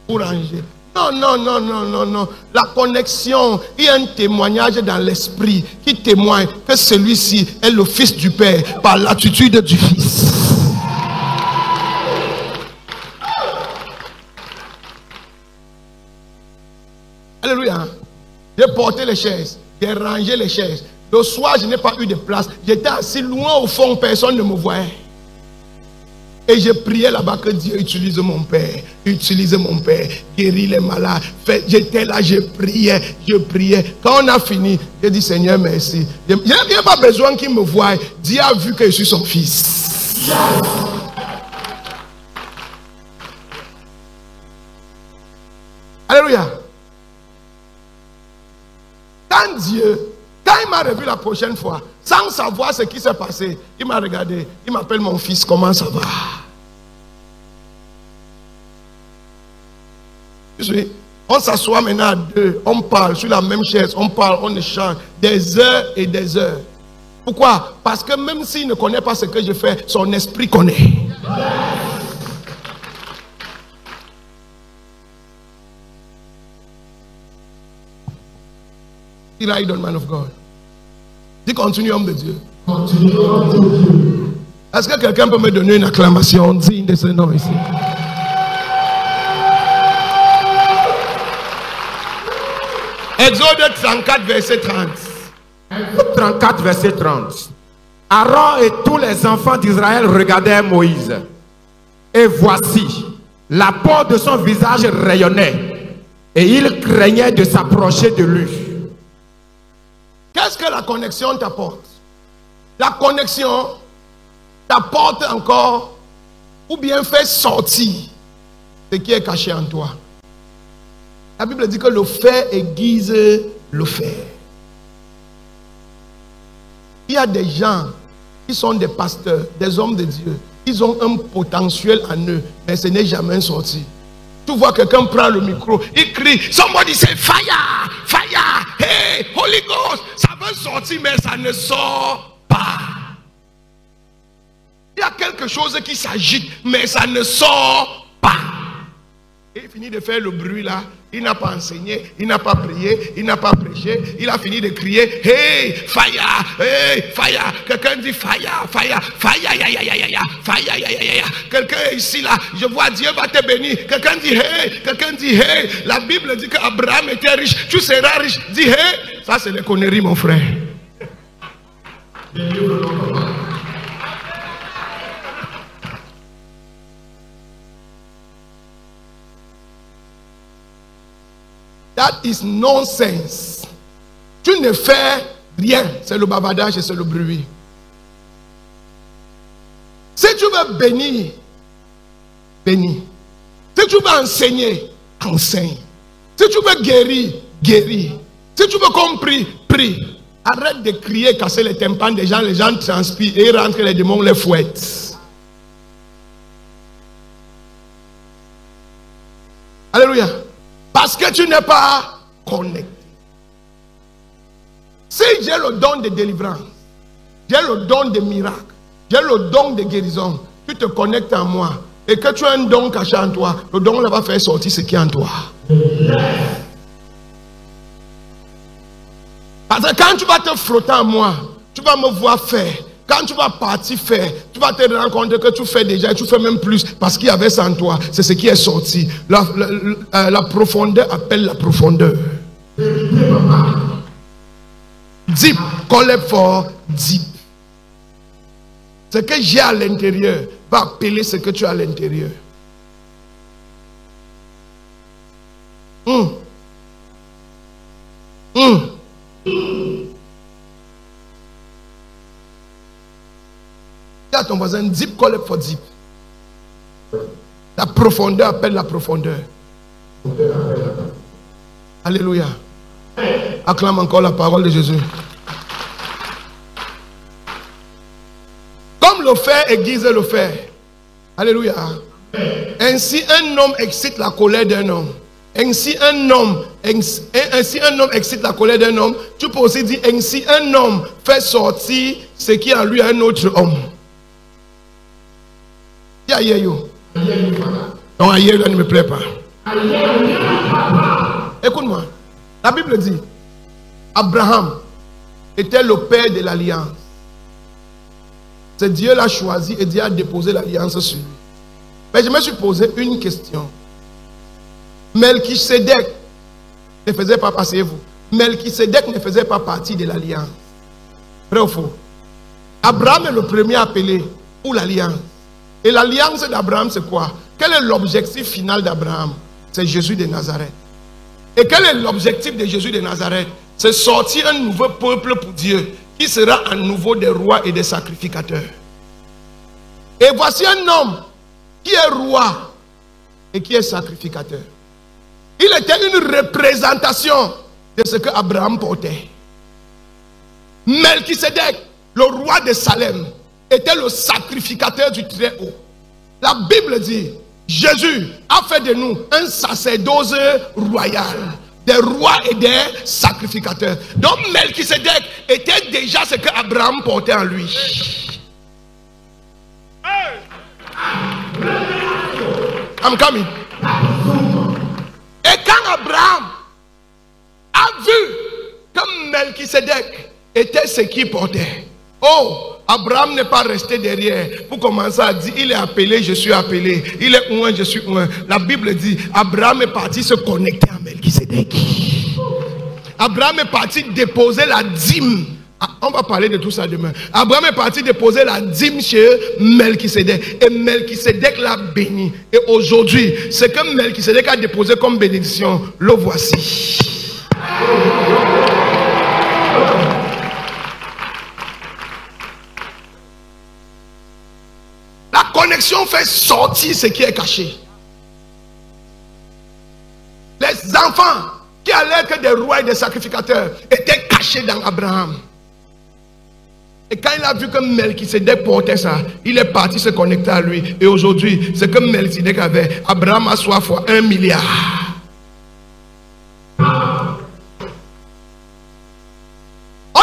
ranger. Non. La connexion, il y a un témoignage dans l'esprit qui témoigne que celui-ci est le fils du Père par l'attitude du Fils. Alléluia. J'ai porté les chaises, j'ai rangé les chaises. Le soir, je n'ai pas eu de place. J'étais assis loin au fond, personne ne me voyait. Et je priais là-bas que Dieu utilise mon père, guéris les malades. J'étais là, je priais. Quand on a fini, j'ai dit Seigneur merci. Il n'y a pas besoin qu'il me voie. Dieu a vu que je suis son fils. Alléluia. Quand il m'a revu la prochaine fois, sans savoir ce qui s'est passé, il m'a regardé, il m'appelle mon fils, comment ça va? On s'assoit maintenant à deux, on parle sur la même chaise, on parle, on échange des heures et des heures. Pourquoi? Parce que même s'il ne connaît pas ce que je fais, son esprit connaît. Il a un man of God. Dis continue, homme de Dieu. Est-ce que quelqu'un peut me donner une acclamation digne de ce nom ici? Exode 34, verset 30. 34, verset 30. Aaron et tous les enfants d'Israël regardèrent Moïse. Et voici, la peau de son visage rayonnait. Et il craignait de s'approcher de lui. Qu'est-ce que la connexion t'apporte? La connexion t'apporte encore ou bien fait sortir ce qui est caché en toi. La Bible dit que le fer aiguise le fer. Il y a des gens qui sont des pasteurs, des hommes de Dieu. Ils ont un potentiel en eux, mais ce n'est jamais sorti. Tu vois quelqu'un prend le micro, il crie, somebody say fire, fire, hey, Holy Ghost. Ça veut sortir, mais ça ne sort pas. Il y a quelque chose qui s'agite, mais ça ne sort pas. Et il finit de faire le bruit là. Il n'a pas enseigné, il n'a pas prié, il n'a pas prêché. Il a fini de crier, hey, fire, hey, fire. Quelqu'un dit fire, fire, fire, ya, ya, ya, ya, ya, fire, ya, ya, ya, ya. Quelqu'un est ici là, je vois Dieu va te bénir. Quelqu'un dit hey, quelqu'un dit hey. La Bible dit qu'Abraham était riche, tu seras riche. Dis hey. Ça c'est les conneries mon frère. That is nonsense. Tu ne fais rien. C'est le bavardage et c'est le bruit. Si tu veux bénir, bénis. Si tu veux enseigner, enseigne. Si tu veux guérir, guéris. Si tu veux qu'on prie, prie. Arrête de crier, casser les tympans des gens. Les gens transpirent et rentrent, les démons les fouettent. Alléluia. Parce que tu n'es pas connecté. Si j'ai le don de délivrance, j'ai le don de miracle, j'ai le don de guérison, tu te connectes à moi et que tu as un don caché en toi, le don là va faire sortir ce qui est en toi. Parce que quand tu vas te frotter à moi, tu vas me voir faire. Quand tu vas partir faire, tu vas te rendre compte que tu fais déjà et tu fais même plus parce qu'il y avait ça en toi. C'est ce qui est sorti. La profondeur appelle la profondeur. Deep, call it for deep. Ce que j'ai à l'intérieur va appeler ce que tu as à l'intérieur. À ton voisin, deep call it for deep. La profondeur appelle la profondeur. Alléluia. Acclame encore la parole de Jésus. Comme le fer aiguise le fer. Alléluia. Ainsi un homme excite la colère d'un homme. Ainsi un homme excite la colère d'un homme. Tu peux aussi dire ainsi un homme fait sortir ce qui est en lui à un autre homme. Non, ailleurs là ne me plaît pas. Écoute-moi. La Bible dit Abraham était le père de l'alliance. C'est Dieu l'a choisi et Dieu a déposé l'alliance sur lui. Mais je me suis posé une question. Melchisedec ne faisait pas, passez-vous, Melchisedec ne faisait pas partie de l'alliance. Vrai ou faux? Abraham est le premier appelé pour l'alliance. Et l'alliance d'Abraham, c'est quoi? Quel est l'objectif final d'Abraham? C'est Jésus de Nazareth. Et quel est l'objectif de Jésus de Nazareth? C'est sortir un nouveau peuple pour Dieu, qui sera à nouveau des rois et des sacrificateurs. Et voici un homme qui est roi et qui est sacrificateur. Il était une représentation de ce que Abraham portait. Melchisedec, le roi de Salem, était le sacrificateur du Très-Haut. La Bible dit, Jésus a fait de nous un sacerdoce royal, des rois et des sacrificateurs. Donc Melchisedec était déjà ce que Abraham portait en lui. I'm coming. Et quand Abraham a vu que Melchisedec était ce qu'il portait, oh, Abraham n'est pas resté derrière pour commencer à dire, il est appelé, je suis appelé. Il est un, je suis un. La Bible dit, Abraham est parti se connecter à Melchisedec. Abraham est parti déposer la dîme. On va parler de tout ça demain. Abraham est parti déposer la dîme chez Melchisedec. Et Melchisedec l'a béni. Et aujourd'hui, ce que Melchisedec a déposé comme bénédiction, le voici. La connexion fait sortir ce qui est caché. Les enfants qui allaient être des rois et des sacrificateurs étaient cachés dans Abraham. Et quand il a vu que Melchisedec portait ça, il est parti se connecter à lui. Et aujourd'hui, ce que Melchisedec avait, Abraham a soit fois 1 milliard. On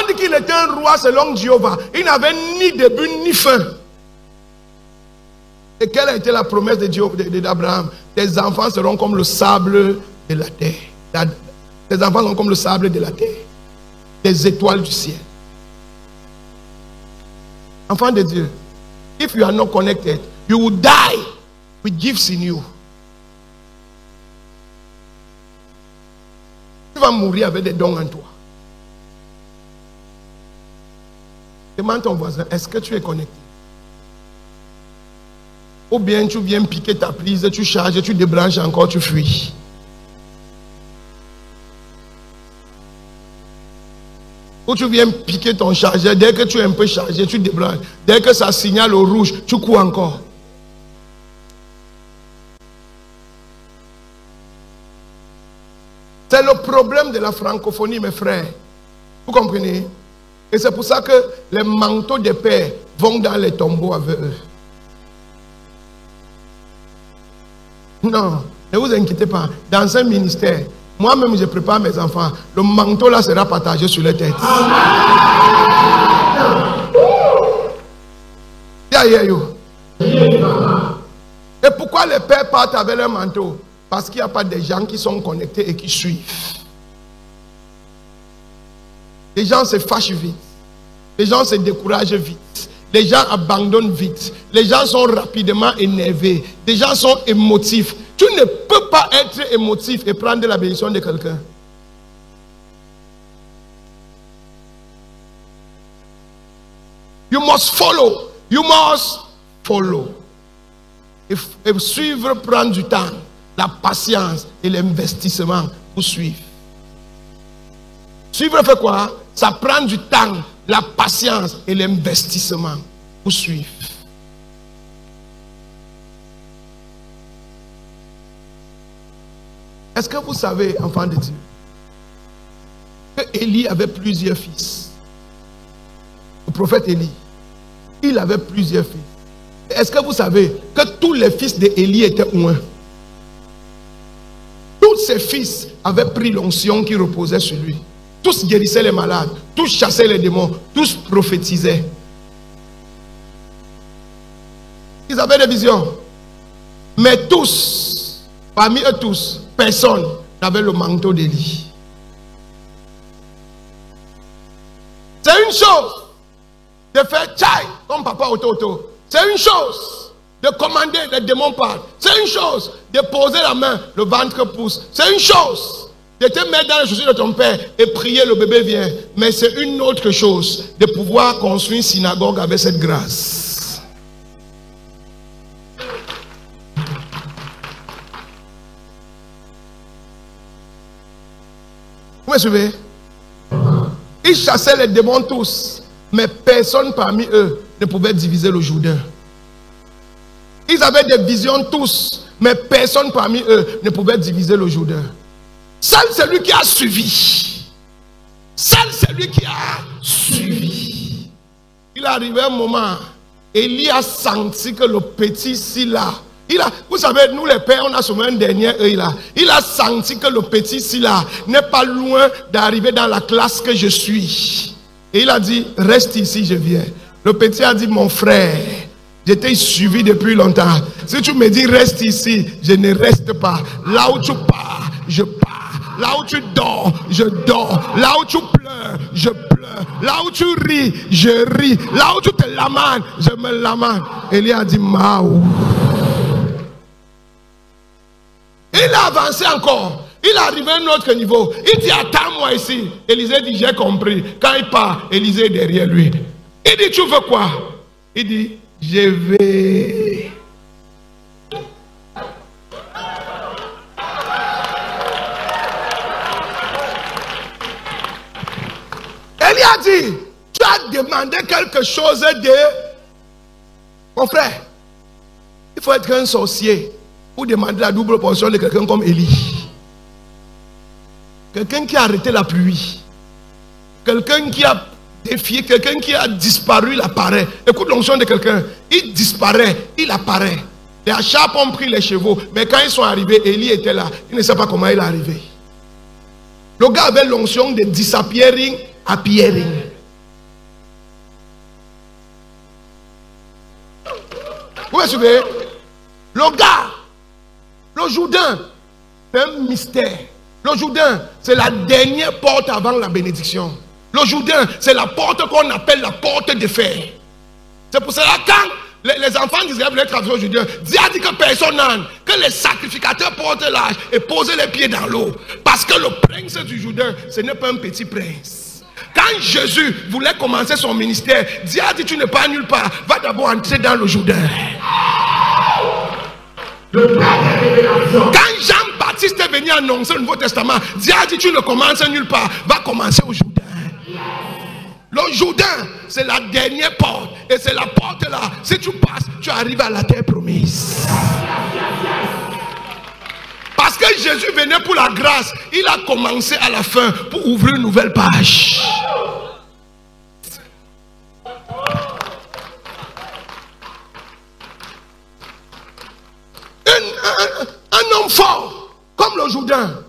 dit qu'il était un roi selon Jéhovah. Il n'avait ni début ni fin. Et quelle a été la promesse d'Abraham? Tes enfants seront comme le sable de la terre. Tes enfants seront comme le sable de la terre. Les étoiles du ciel. Enfant de Dieu, if you are not connected, you will die with gifts in you. Tu vas mourir avec des dons en toi. Demande ton voisin, est-ce que tu es connecté? Ou bien tu viens piquer ta prise, tu charges, tu débranches encore, tu fuis. Ou tu viens piquer ton chargeur, dès que tu es un peu chargé, tu débranches. Dès que ça signale au rouge, tu cours encore. C'est le problème de la francophonie, mes frères. Vous comprenez? Et c'est pour ça que les manteaux des pères vont dans les tombeaux avec eux. Non, ne vous inquiétez pas. Dans un ministère, moi-même je prépare mes enfants. Le manteau là sera partagé sur les têtes. Et pourquoi les pères partent avec leur manteau? Parce qu'il n'y a pas des gens qui sont connectés et qui suivent. Les gens se fâchent vite. Les gens se découragent vite. Les gens abandonnent vite. Les gens sont rapidement énervés. Les gens sont émotifs. Tu ne peux pas être émotif et prendre la bénédiction de quelqu'un. You must follow. You must follow. Et suivre prend du temps, la patience et l'investissement pour suivre. Suivre fait quoi? Ça prend du temps, la patience et l'investissement pour suivre. Est-ce que vous savez, enfants de Dieu, que Élie avait plusieurs fils? Le prophète Élie, il avait plusieurs fils. Est-ce que vous savez que tous les fils d'Élie étaient un? Tous ses fils avaient pris l'onction qui reposait sur lui. Tous guérissaient les malades, tous chassaient les démons, tous prophétisaient. Ils avaient des visions. Mais tous, parmi eux tous, personne n'avait le manteau d'Élie. C'est une chose de faire tchaï comme papa auto. C'est une chose de commander les démons parlent. C'est une chose de poser la main, le ventre pousse. C'est une chose de te mettre dans les chaussures de ton père et prier, le bébé vient. Mais c'est une autre chose de pouvoir construire une synagogue avec cette grâce. Vous me suivez? Ils chassaient les démons tous, mais personne parmi eux ne pouvait diviser le Jourdain. Ils avaient des visions tous, mais personne parmi eux ne pouvait diviser le Jourdain. Seul celui qui a suivi. Seul celui qui a suivi. Il est arrivé un moment, Élie a senti que le petit ici là, vous savez, nous les pères, on a souvent un dernier œil là. Il a senti que le petit ici là n'est pas loin d'arriver dans la classe que je suis. Et il a dit, reste ici, je viens. Le petit a dit, mon frère, je t'ai suivi depuis longtemps. Si tu me dis reste ici, je ne reste pas. Là où tu pars, je pars. Là où tu dors, je dors. Là où tu pleures, je pleure. Là où tu ris, je ris. Là où tu te lamentes, je me lamente. Élie a dit, Maou. Il a avancé encore. Il est arrivé à un autre niveau. Il dit, attends-moi ici. Élisée dit, j'ai compris. Quand il part, Élisée est derrière lui. Il dit, tu veux quoi? Il dit, je vais. Élie a dit, tu as demandé quelque chose de... Mon frère, il faut être un sorcier pour demander la double portion de quelqu'un comme Élie. Quelqu'un qui a arrêté la pluie. Quelqu'un qui a défié, quelqu'un qui a disparu, il apparaît. Écoute l'onction de quelqu'un. Il disparaît, il apparaît. Les Achab ont pris les chevaux, mais quand ils sont arrivés, Élie était là. Il ne sait pas comment il est arrivé. Le gars avait l'onction de disappearing, appearing. Vous me suivez? Le gars, le Jourdain, c'est un mystère. Le Jourdain, c'est la dernière porte avant la bénédiction. Le Jourdain, c'est la porte qu'on appelle la porte de fer. C'est pour cela quand les enfants d'Israël voulaient traverser au Jourdain, Dieu a dit que personne n'en, que les sacrificateurs portent l'âge et posent les pieds dans l'eau. Parce que le prince du Jourdain, ce n'est pas un petit prince. Quand Jésus voulait commencer son ministère, Dieu a dit, tu ne pars nulle part, va d'abord entrer dans le Jourdain. Quand Jean-Baptiste est venu annoncer le Nouveau Testament, Dieu a dit, tu ne commences nulle part, va commencer au Jourdain. Le Jourdain, c'est la dernière porte. Et c'est la porte là. Si tu passes, tu arrives à la terre promise. Parce que Jésus venait pour la grâce. Il a commencé à la fin pour ouvrir une nouvelle page. Un homme fort, comme le Jourdain.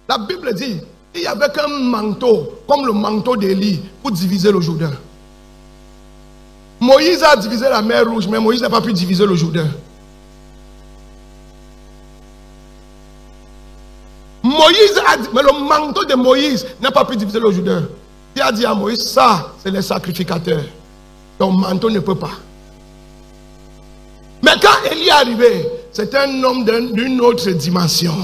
La Bible dit, il n'y avait qu'un manteau, comme le manteau d'Élie, pour diviser le Jourdain. Moïse a divisé la mer Rouge, mais Moïse n'a pas pu diviser le Jourdain. Moïse a dit, mais le manteau de Moïse n'a pas pu diviser le Jourdain. Il a dit à Moïse, ça, c'est les sacrificateurs. Ton manteau ne peut pas. Mais quand Élie est arrivé, c'est un homme d'une autre dimension.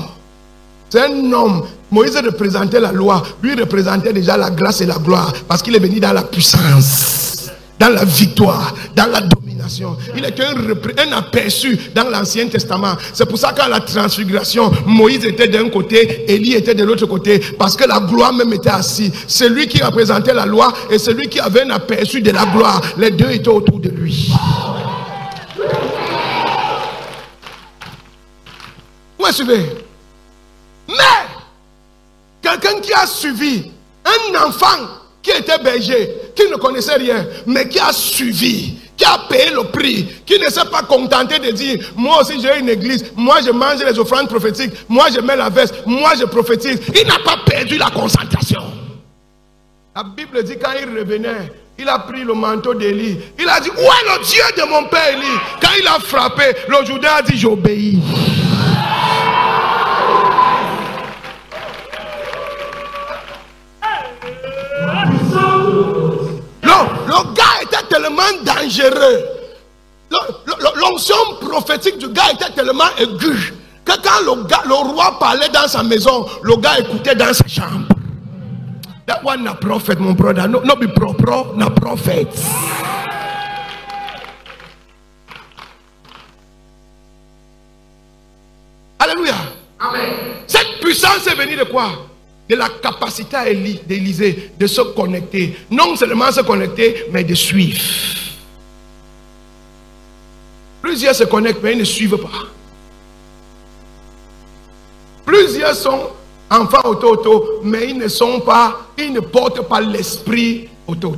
C'est un homme. Moïse représentait la loi. Lui représentait déjà la grâce et la gloire. Parce qu'il est venu dans la puissance, dans la victoire, dans la domination. Il était un aperçu dans l'Ancien Testament. C'est pour ça qu'à la transfiguration, Moïse était d'un côté, Élie était de l'autre côté. Parce que la gloire même était assise. Celui qui représentait la loi et celui qui avait un aperçu de la gloire. Les deux étaient autour de lui. Vous me suivez? Mais quelqu'un qui a suivi, un enfant qui était berger, qui ne connaissait rien, mais qui a suivi, qui a payé le prix, qui ne s'est pas contenté de dire, moi aussi j'ai une église, moi je mange les offrandes prophétiques, moi je mets la veste, moi je prophétise. Il n'a pas perdu la concentration. La Bible dit quand il revenait, il a pris le manteau d'Élie. Il a dit, où est le Dieu de mon père Élie? Quand il a frappé, le Jourdain a dit, j'obéis. Le gars était tellement dangereux. L'onction prophétique du gars était tellement aiguë que quand le roi parlait dans sa maison, le gars écoutait dans sa chambre. That one na prophet, mon brother. No be pro, na prophet. Alléluia. Amen. Cette puissance est venue de quoi? de la capacité d'Élysée de se connecter. Non seulement se connecter, mais de suivre. Plusieurs se connectent, mais ils ne suivent pas. Plusieurs sont enfants auto, mais ils ne portent pas l'esprit auto.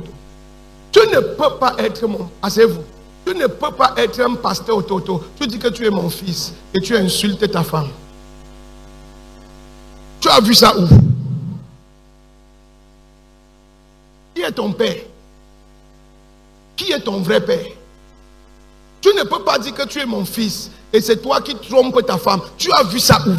Tu ne peux pas être asseyez-vous. Tu ne peux pas être un pasteur auto. Tu dis que tu es mon fils et tu insultes ta femme. Tu as vu ça où? Qui est ton père? Qui est ton vrai père? Tu ne peux pas dire que tu es mon fils et c'est toi qui trompes ta femme. Tu as vu ça où?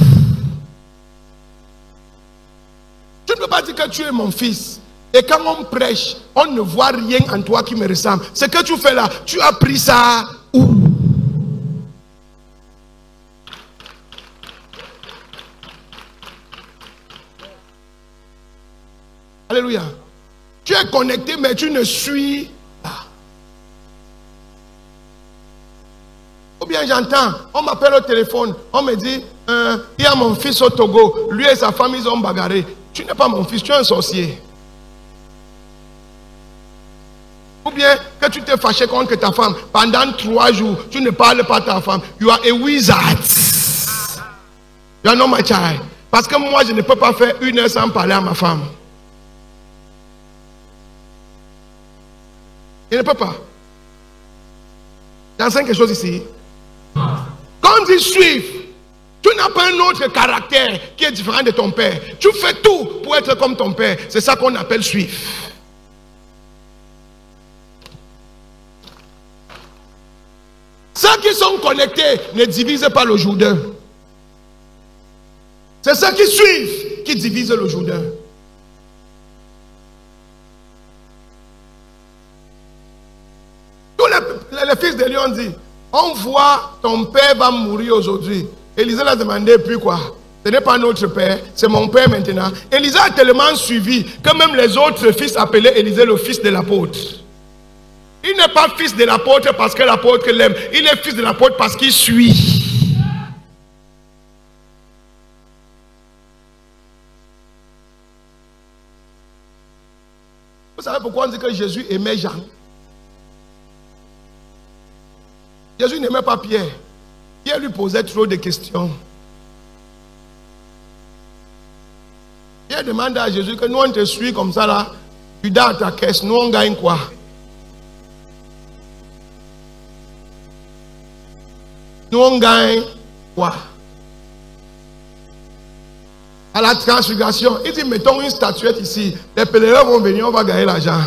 Tu ne peux pas dire que tu es mon fils et quand on prêche, on ne voit rien en toi qui me ressemble. Ce que tu fais là, tu as pris ça où? Alléluia. Tu es connecté, mais tu ne suis pas. Ou bien j'entends, on m'appelle au téléphone, on me dit, il y a mon fils au Togo, lui et sa femme, ils ont bagarré. Tu n'es pas mon fils, tu es un sorcier. Ou bien que tu t'es fâché contre ta femme, pendant 3 jours, tu ne parles pas à ta femme. You are a wizard. You are not my child. Parce que moi, je ne peux pas faire 1 heure sans parler à ma femme. Il ne peut pas. J'enseigne quelque chose ici. Quand ils suivent, tu n'as pas un autre caractère qui est différent de ton père. Tu fais tout pour être comme ton père. C'est ça qu'on appelle suivre. Ceux qui sont connectés ne divisent pas le Jourdain. C'est ceux qui suivent qui divisent le Jourdain. Tous les fils de Léon disent, on voit ton père va mourir aujourd'hui. Élisée l'a demandé, puis quoi? Ce n'est pas notre père, c'est mon père maintenant. Élisée a tellement suivi que même les autres fils appelaient Élisée le fils de l'apôtre. Il n'est pas fils de l'apôtre parce que l'apôtre l'aime. Il est fils de l'apôtre parce qu'il suit. Vous savez pourquoi on dit que Jésus aimait Jean? Jésus n'aimait pas Pierre. Pierre lui posait trop de questions. Pierre demande à Jésus que nous on te suit comme ça là. Tu donnes à ta caisse, nous on gagne quoi? Nous on gagne quoi? À la transfiguration, il dit mettons une statuette ici. Les pèlerins vont venir, on va gagner l'argent.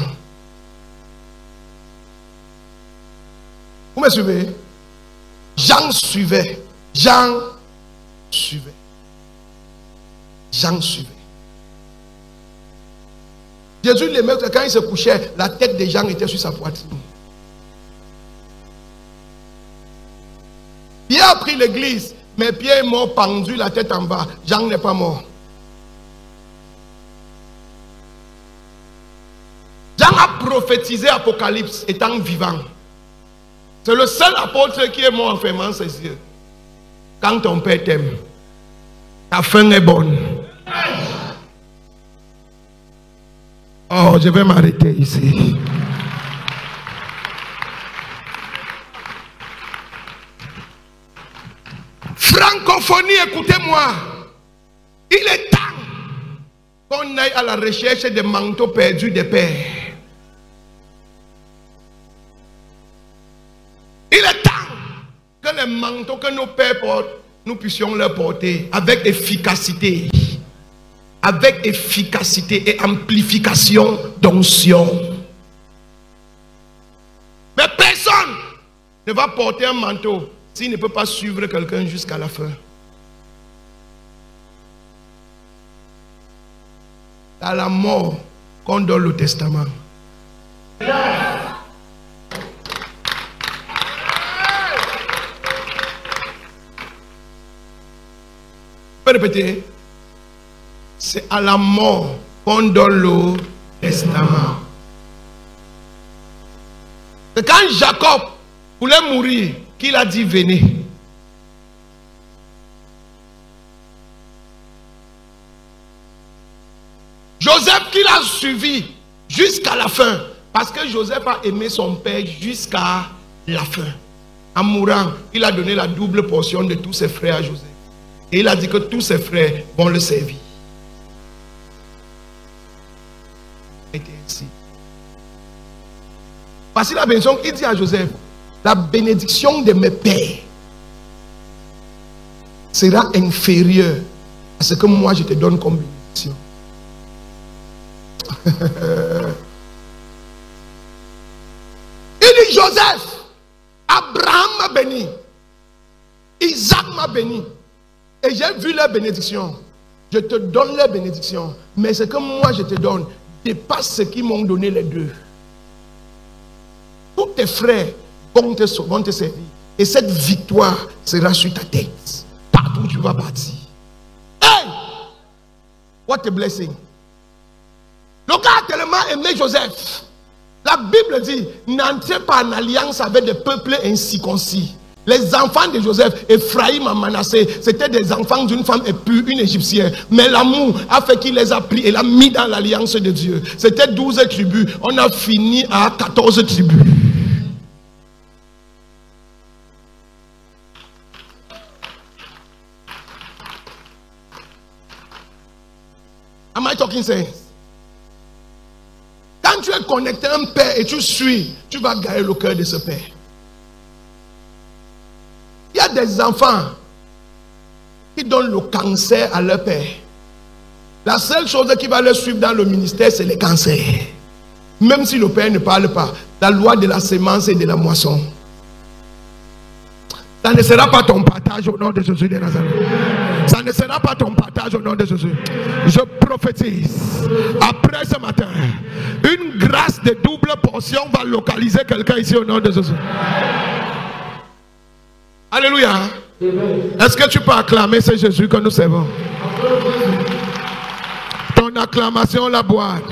Vous me suivez? Jean suivait. Jean suivait. Jean suivait. Jésus l'aimait que quand il se couchait, la tête de Jean était sur sa poitrine. Pierre a pris l'église, mais Pierre est mort pendu la tête en bas. Jean n'est pas mort. Jean a prophétisé Apocalypse étant vivant. C'est le seul apôtre qui est mort en fermant ses yeux. Quand ton père t'aime, ta fin est bonne. Oh, je vais m'arrêter ici. Francophonie, écoutez-moi. Il est temps qu'on aille à la recherche des manteaux perdus des pères. Il est temps que les manteaux que nos pères portent, nous puissions les porter avec efficacité. Avec efficacité et amplification d'onction. Mais personne ne va porter un manteau s'il ne peut pas suivre quelqu'un jusqu'à la fin. À la mort qu'on donne le testament. Je peux répéter. C'est à la mort qu'on donne le testament. C'est quand Jacob voulait mourir qu'il a dit venez. Joseph qui l'a suivi jusqu'à la fin. Parce que Joseph a aimé son père jusqu'à la fin. En mourant, il a donné la double portion de tous ses frères à Joseph. Et il a dit que tous ses frères vont le servir. C'était ainsi. Voici la bénédiction qu'il dit à Joseph. La bénédiction de mes pères sera inférieure à ce que moi je te donne comme bénédiction. Il dit Joseph, Abraham m'a béni, Isaac m'a béni, et j'ai vu leur bénédiction. Je te donne leur bénédiction, mais ce que moi je te donne dépasse ce qu'ils m'ont donné les deux. Tous tes frères vont te servir, et cette victoire sera sur ta tête, partout où tu vas partir. Hey! What a blessing! Le gars a tellement aimé Joseph. La Bible dit, n'entrez pas en alliance avec des peuples incirconcis. Les enfants de Joseph, Ephraïm et Manassé, c'était des enfants d'une femme épure, une égyptienne. Mais l'amour a fait qu'il les a pris et l'a mis dans l'alliance de Dieu. C'était 12 tribus. On a fini à 14 tribus. Am I talking sense? Quand tu es connecté à un père et tu suis, tu vas gagner le cœur de ce père. Il y a des enfants qui donnent le cancer à leur père. La seule chose qui va les suivre dans le ministère, c'est le cancer. Même si le père ne parle pas, la loi de la semence et de la moisson. Ça ne sera pas ton partage au nom de Jésus de Nazareth. Ça ne sera pas ton partage au nom de Jésus. Je prophétise. Après ce matin, une grâce de double portion va localiser quelqu'un ici au nom de Jésus. Alléluia. Est-ce que tu peux acclamer ce Jésus que nous servons? Ton acclamation la boîte.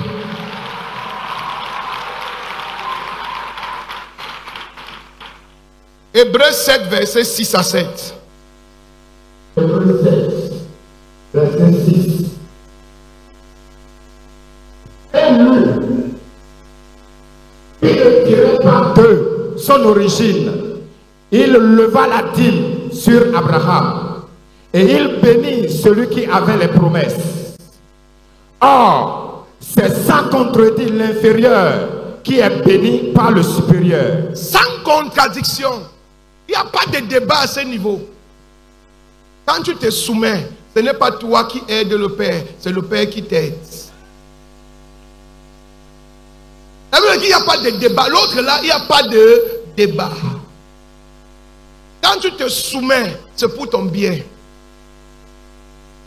Hébreux 7, verset 6 à 7. Hébreux 7, verset 6. Et lui, il tirait par deux son origine. Il leva la dîme sur Abraham et il bénit celui qui avait les promesses. Or, c'est sans contredire l'inférieur qui est béni par le supérieur. Sans contradiction. Il n'y a pas de débat à ce niveau. Quand tu te soumets, ce n'est pas toi qui aides le Père, c'est le Père qui t'aide. Ça veut dire qu'il n'y a pas de débat. L'autre là, il n'y a pas de débat. Quand tu te soumets, c'est pour ton bien.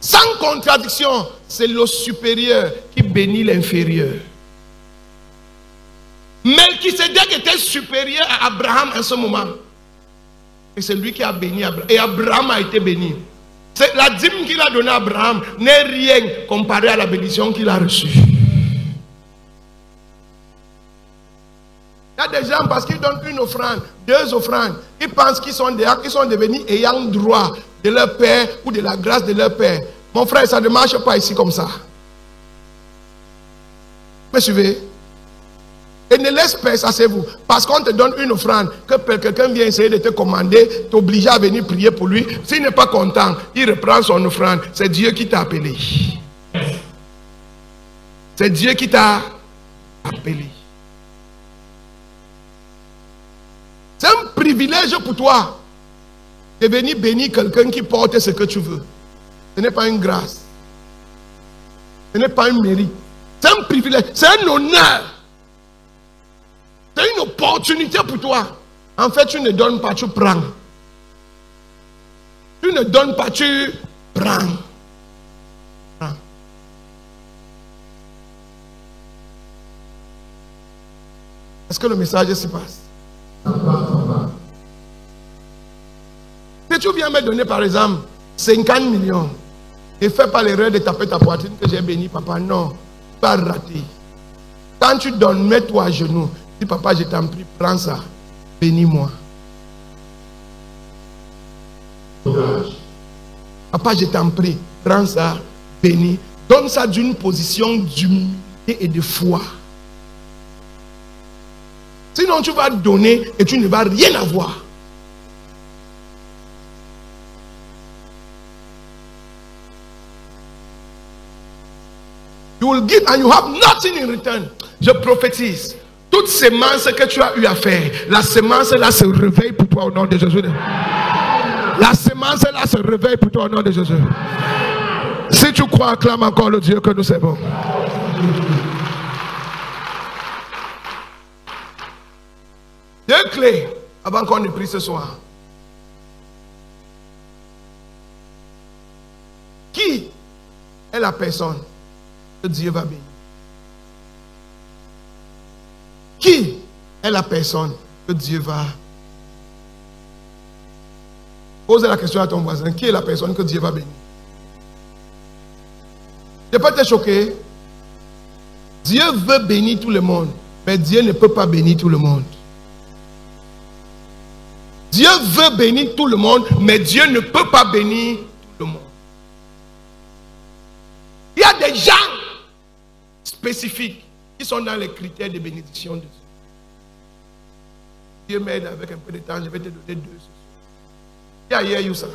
Sans contradiction, c'est le supérieur qui bénit l'inférieur. Melchisédek était supérieur à Abraham en ce moment. Et c'est lui qui a béni Abraham. Et Abraham a été béni. C'est la dîme qu'il a donnée à Abraham n'est rien comparé à la bénédiction qu'il a reçue. Il y a des gens, parce qu'ils donnent une offrande, deux offrandes, ils pensent qu'ils sont devenus ayant droit de leur père ou de la grâce de leur père. Mon frère, ça ne marche pas ici comme ça. Me suivez? Et ne laisse pas, asseyez-vous. Parce qu'on te donne une offrande, que quelqu'un vient essayer de te commander, t'obliger à venir prier pour lui. S'il n'est pas content, il reprend son offrande. C'est Dieu qui t'a appelé. C'est Dieu qui t'a appelé. C'est un privilège pour toi de venir bénir quelqu'un qui porte ce que tu veux. Ce n'est pas une grâce. Ce n'est pas un mérite. C'est un privilège. C'est un honneur. C'est une opportunité pour toi. En fait, tu ne donnes pas, tu prends. Tu ne donnes pas, tu prends. Est-ce que le message se passe? Si tu viens me donner par exemple 50 millions et fais pas l'erreur de taper ta poitrine que j'ai béni papa, non, pas raté. Quand tu donnes, mets-toi à genoux. Dis papa, je t'en prie, prends ça, bénis-moi. Papa, je t'en prie, prends ça, bénis, Donne ça d'une position d'humilité et de foi. Sinon, tu vas donner et tu ne vas rien avoir. You will give and you have nothing in return. Je prophétise. Toute sémence que tu as eu à faire, la sémence là se réveille pour toi au nom de Jésus. La sémence là se réveille pour toi au nom de Jésus. Si tu crois, acclame encore le Dieu que nous servons. Deux clés avant qu'on ne prie ce soir. Qui est la personne que Dieu va bénir? Qui est la personne que Dieu va? Pose la question à ton voisin. Qui est la personne que Dieu va bénir? Je peux te choquer. Dieu veut bénir tout le monde, mais Dieu ne peut pas bénir tout le monde. Dieu veut bénir tout le monde, mais Dieu ne peut pas bénir tout le monde. Il y a des gens spécifiques qui sont dans les critères de bénédiction de Dieu. Dieu m'aide avec un peu de temps, je vais te donner deux. Yeah, yeah, you, sir.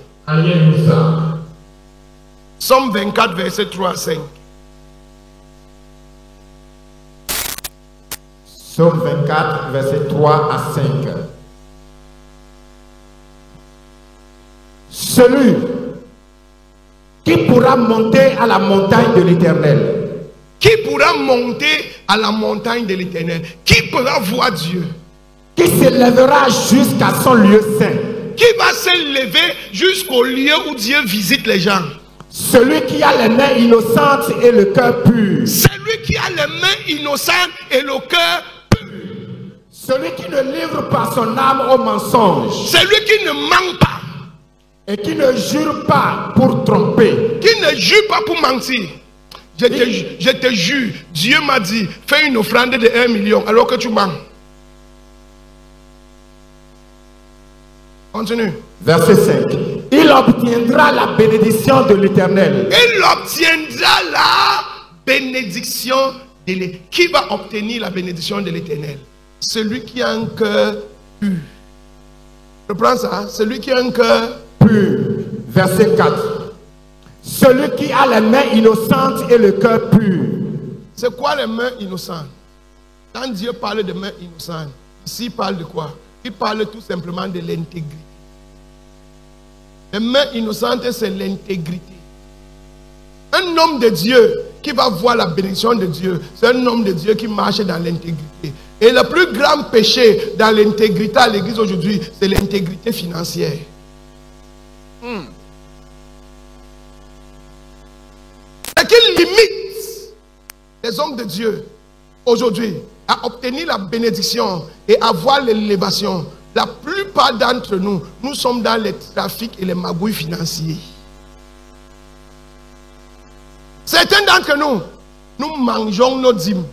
Somme 24, verset 3 à 5. Somme 24, verset 3 à 5. Celui qui pourra monter à la montagne de l'Éternel. Qui pourra monter à la montagne de l'Éternel? Qui pourra voir Dieu? Qui s'élèvera jusqu'à son lieu saint. Qui va s'élever jusqu'au lieu où Dieu visite les gens? Celui qui a les mains innocentes et le cœur pur. Celui qui a les mains innocentes et le cœur pur. Celui qui ne livre pas son âme au mensonge. Celui qui ne ment pas. Et qui ne jure pas pour tromper. Qui ne jure pas pour mentir. Je te jure, Dieu m'a dit, fais une offrande de 1 million alors que tu mens. Continue. Verset 5. Il obtiendra la bénédiction de l'Éternel. Il obtiendra la bénédiction de l'Éternel. Qui va obtenir la bénédiction de l'Éternel? Celui qui a un cœur pur. Reprends ça. Celui qui a un cœur pur. Verset 4. Celui qui a les mains innocentes et le cœur pur. C'est quoi les mains innocentes? Quand Dieu parle de mains innocentes, ici il parle de quoi? Il parle tout simplement de l'intégrité. Les mains innocentes, c'est l'intégrité. Un homme de Dieu qui va voir la bénédiction de Dieu, c'est un homme de Dieu qui marche dans l'intégrité. Et le plus grand péché dans l'intégrité à l'église aujourd'hui, c'est l'intégrité financière. Et qui limite les hommes de Dieu aujourd'hui à obtenir la bénédiction et à voir l'élévation. La plupart d'entre nous, nous sommes dans les trafics et les magouilles financiers. Certains d'entre nous, nous mangeons nos dîmes.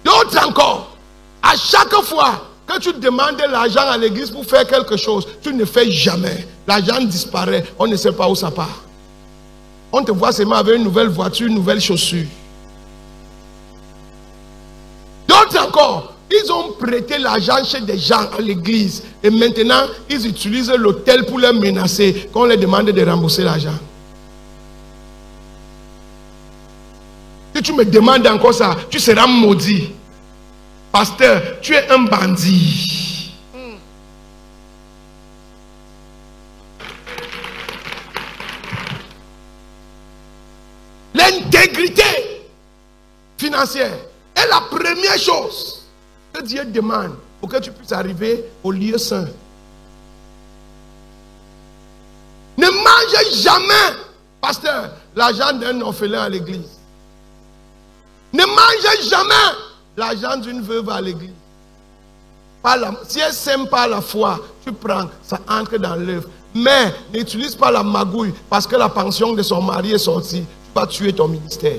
D'autres encore, à chaque fois que tu demandes l'argent à l'église pour faire quelque chose, tu ne fais jamais. L'argent disparaît, on ne sait pas où ça part. On te voit seulement avec une nouvelle voiture, une nouvelle chaussure. D'autres encore, ils ont prêté l'argent chez des gens à l'église. Et maintenant, ils utilisent l'hôtel pour les menacer quand on leur demande de rembourser l'argent. Si tu me demandes encore ça, tu seras maudit. Pasteur, tu es un bandit. L'intégrité financière est la première chose que Dieu demande pour que tu puisses arriver au lieu saint. Ne mange jamais, pasteur, l'argent d'un orphelin à l'église. Ne mange jamais l'argent d'une veuve à l'église. Si elle s'aime par la foi, tu prends, ça entre dans l'œuvre. Mais n'utilise pas la magouille parce que la pension de son mari est sortie. Tu vas tuer ton ministère.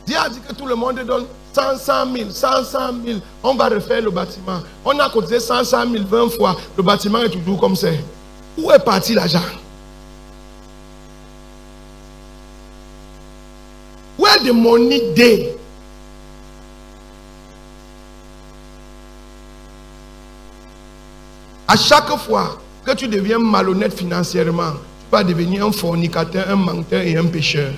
Dieu a dit que tout le monde donne 100 000, 100 000, on va refaire le bâtiment. On a cotisé 100 000 20 fois, le bâtiment est toujours comme ça. Où est parti l'argent? Where the money dey? À chaque fois que tu deviens malhonnête financièrement, tu vas devenir un fornicateur, un menteur et un pécheur.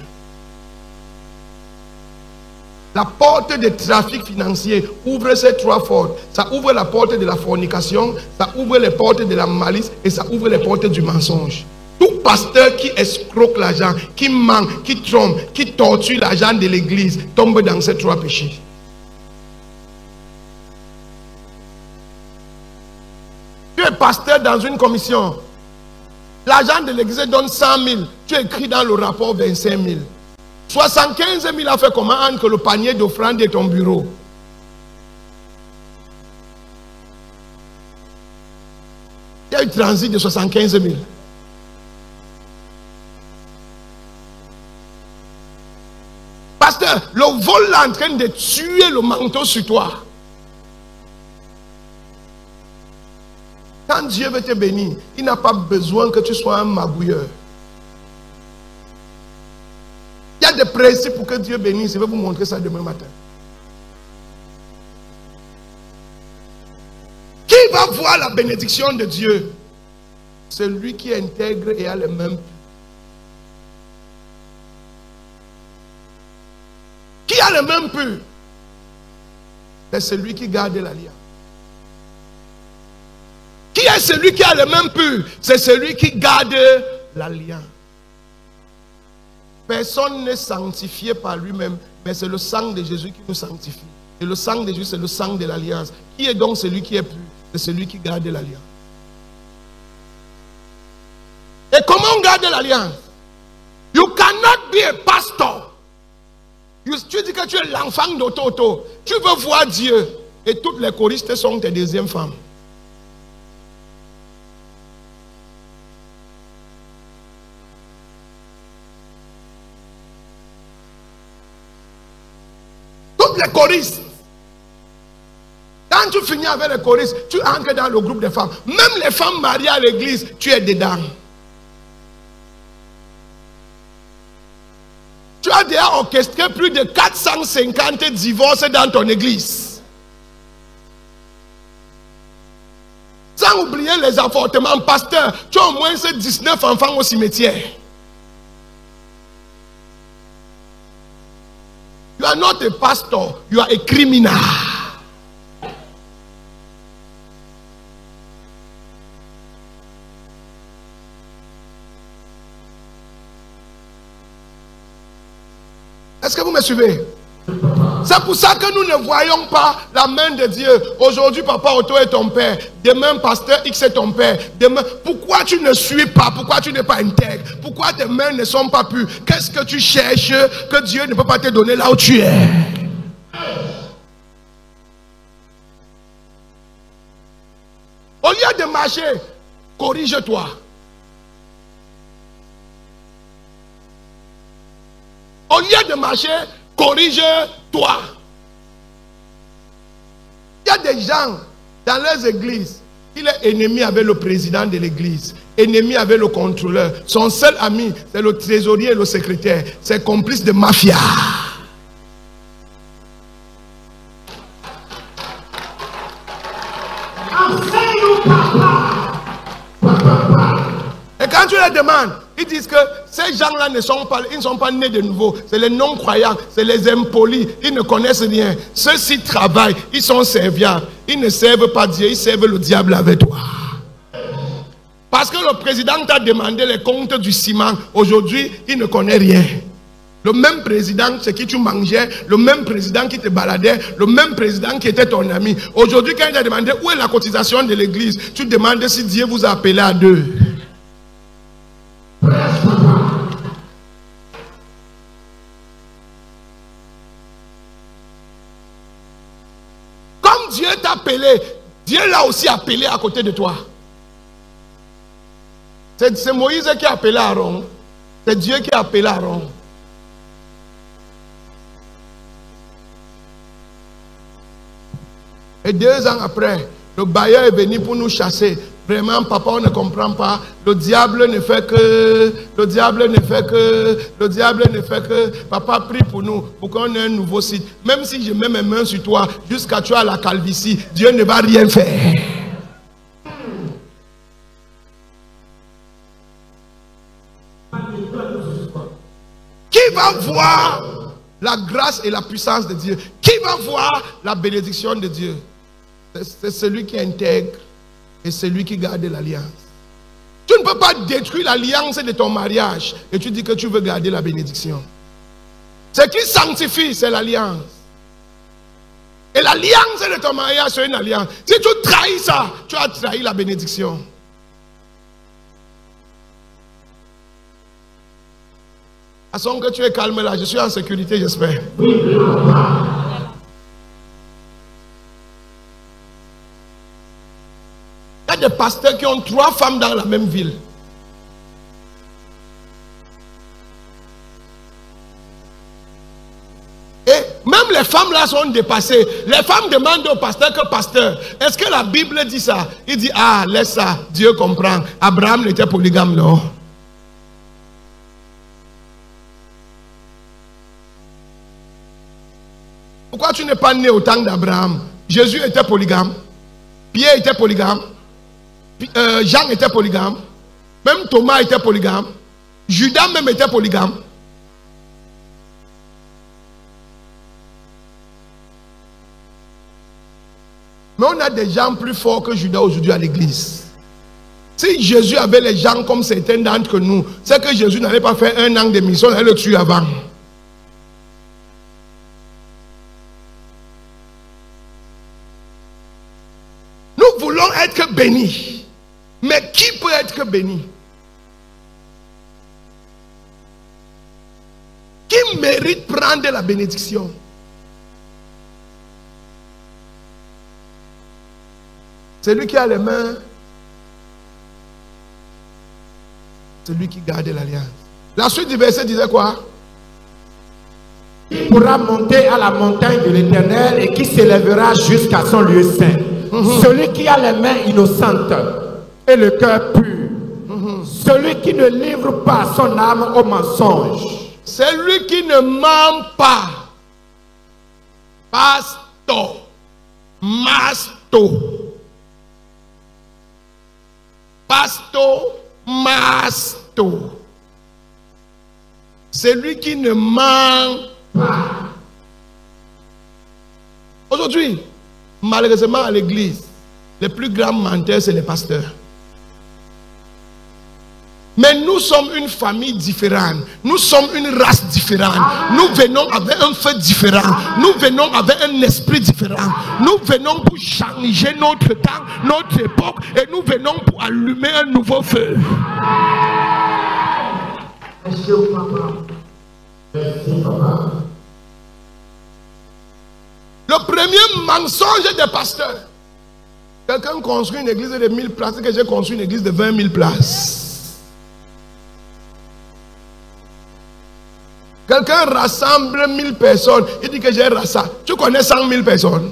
La porte du trafic financier ouvre ces trois portes. Ça ouvre la porte de la fornication, ça ouvre les portes de la malice et ça ouvre les portes du mensonge. Tout pasteur qui escroque l'argent, qui ment, qui trompe, qui torture l'argent de l'église tombe dans ces trois péchés. Tu es pasteur dans une commission. L'argent de l'église donne 100 000. Tu écris dans le rapport 25 000. 75 000 a fait comment que le panier d'offrande de ton bureau. Il y a eu transit de 75 000. Pasteur, le vol est en train de tuer le manteau sur toi. Quand Dieu veut te bénir, il n'a pas besoin que tu sois un magouilleur. Il y a des principes pour que Dieu bénisse. Je vais vous montrer ça demain matin. Qui va voir la bénédiction de Dieu? Celui qui est intègre et a les mêmes. Qui a le même pur? C'est celui qui garde l'alliance. Qui est celui qui a le même pur? C'est celui qui garde l'alliance. Personne n'est sanctifié par lui-même, mais c'est le sang de Jésus qui nous sanctifie. Et le sang de Jésus, c'est le sang de l'alliance. Qui est donc celui qui est pur? C'est celui qui garde l'alliance. Et comment on garde l'alliance? You cannot be a pastor. Tu dis que tu es l'enfant d'Ototo. Tu veux voir Dieu. Et toutes les choristes sont tes deuxièmes femmes. Toutes les choristes. Quand tu finis avec les choristes, tu entres dans le groupe des femmes. Même les femmes mariées à l'église, tu es dedans. Tu as déjà orchestré plus de 450 divorces dans ton église. Sans oublier les avortements. Pasteur, tu as au moins 19 enfants au cimetière. You are not a pastor, you are a criminal. Est-ce que vous me suivez? C'est pour ça que nous ne voyons pas la main de Dieu. Aujourd'hui, Papa Otto est ton père. Demain, Pasteur X est ton père. Demain, pourquoi tu ne suis pas? Pourquoi tu n'es pas intègre? Pourquoi tes mains ne sont pas pures? Qu'est-ce que tu cherches que Dieu ne peut pas te donner là où tu es? Au lieu de marcher, corrige-toi. Au lieu de marcher, corrige-toi. Il y a des gens dans leurs églises, il est ennemi avec le président de l'église, ennemi avec le contrôleur. Son seul ami, c'est le trésorier et le secrétaire. C'est complice de mafia. Et quand tu les demandes, ils disent que ces gens-là ne sont pas nés de nouveau. C'est les non-croyants, c'est les impolis. Ils ne connaissent rien. Ceux-ci travaillent, ils sont serviables. Ils ne servent pas Dieu, ils servent le diable avec toi. Parce que le président t'a demandé les comptes du ciment. Aujourd'hui, il ne connaît rien. Le même président, c'est qui tu mangeais, le même président qui te baladait, le même président qui était ton ami. Aujourd'hui, quand il t'a demandé où est la cotisation de l'église, tu demandes si Dieu vous a appelé à deux. Comme Dieu t'a appelé, Dieu l'a aussi appelé à côté de toi. C'est Moïse qui a appelé Aaron. C'est Dieu qui a appelé Aaron. Et 2 ans après, le bailleur est venu pour nous chasser. Vraiment, papa, on ne comprend pas. Le diable ne fait que. Le diable ne fait que. Le diable ne fait que. Papa, prie pour nous, pour qu'on ait un nouveau site. Même si je mets mes mains sur toi, jusqu'à tu as la calvitie, Dieu ne va rien faire. Qui va voir la grâce et la puissance de Dieu? Qui va voir la bénédiction de Dieu? C'est celui qui intègre et celui qui garde l'alliance. Tu ne peux pas détruire l'alliance de ton mariage et tu dis que tu veux garder la bénédiction. Ce qui sanctifie, c'est l'alliance. Et l'alliance de ton mariage, c'est une alliance. Si tu trahis ça, tu as trahi la bénédiction. Façon que tu es calme là, je suis en sécurité, j'espère. Il y a des pasteurs qui ont 3 femmes dans la même ville. Et même les femmes là sont dépassées. Les femmes demandent au pasteur que pasteur, est-ce que la Bible dit ça? Il dit, ah, laisse ça, Dieu comprend. Abraham n'était polygame, non? Pourquoi tu n'es pas né au temps d'Abraham? Jésus était polygame. Pierre était polygame. Jean était polygame. Même Thomas était polygame. Judas même était polygame. Mais on a des gens plus forts que Judas aujourd'hui à l'église. Si Jésus avait les gens comme certains d'entre nous, c'est que Jésus n'allait pas faire 1 an de mission, il allait le tuer avant. Nous voulons être bénis. Mais qui peut être béni? Qui mérite prendre la bénédiction? Celui qui a les mains, celui qui garde l'alliance. La suite du verset disait quoi? Il pourra monter à la montagne de l'Éternel et qui s'élèvera jusqu'à son lieu saint. Celui qui a les mains innocentes et le cœur pur. Celui qui ne livre pas son âme au mensonge. Celui qui ne ment pas. Pasto. Masto. Pasto. Masto. Celui qui ne ment pas. Aujourd'hui, malheureusement à l'église, les plus grands menteurs, c'est les pasteurs. Mais nous sommes une famille différente. Nous sommes une race différente. Nous venons avec un feu différent. Nous venons avec un esprit différent. Nous venons pour changer notre temps, notre époque. Et nous venons pour allumer un nouveau feu. Merci, papa. Merci, papa. Le premier mensonge des pasteurs. Quelqu'un construit une église de 1000 places et que j'ai construit une église de 20 000 places. Quelqu'un rassemble 1000 personnes. Il dit que j'ai rassemblé. Tu connais 100 000 personnes.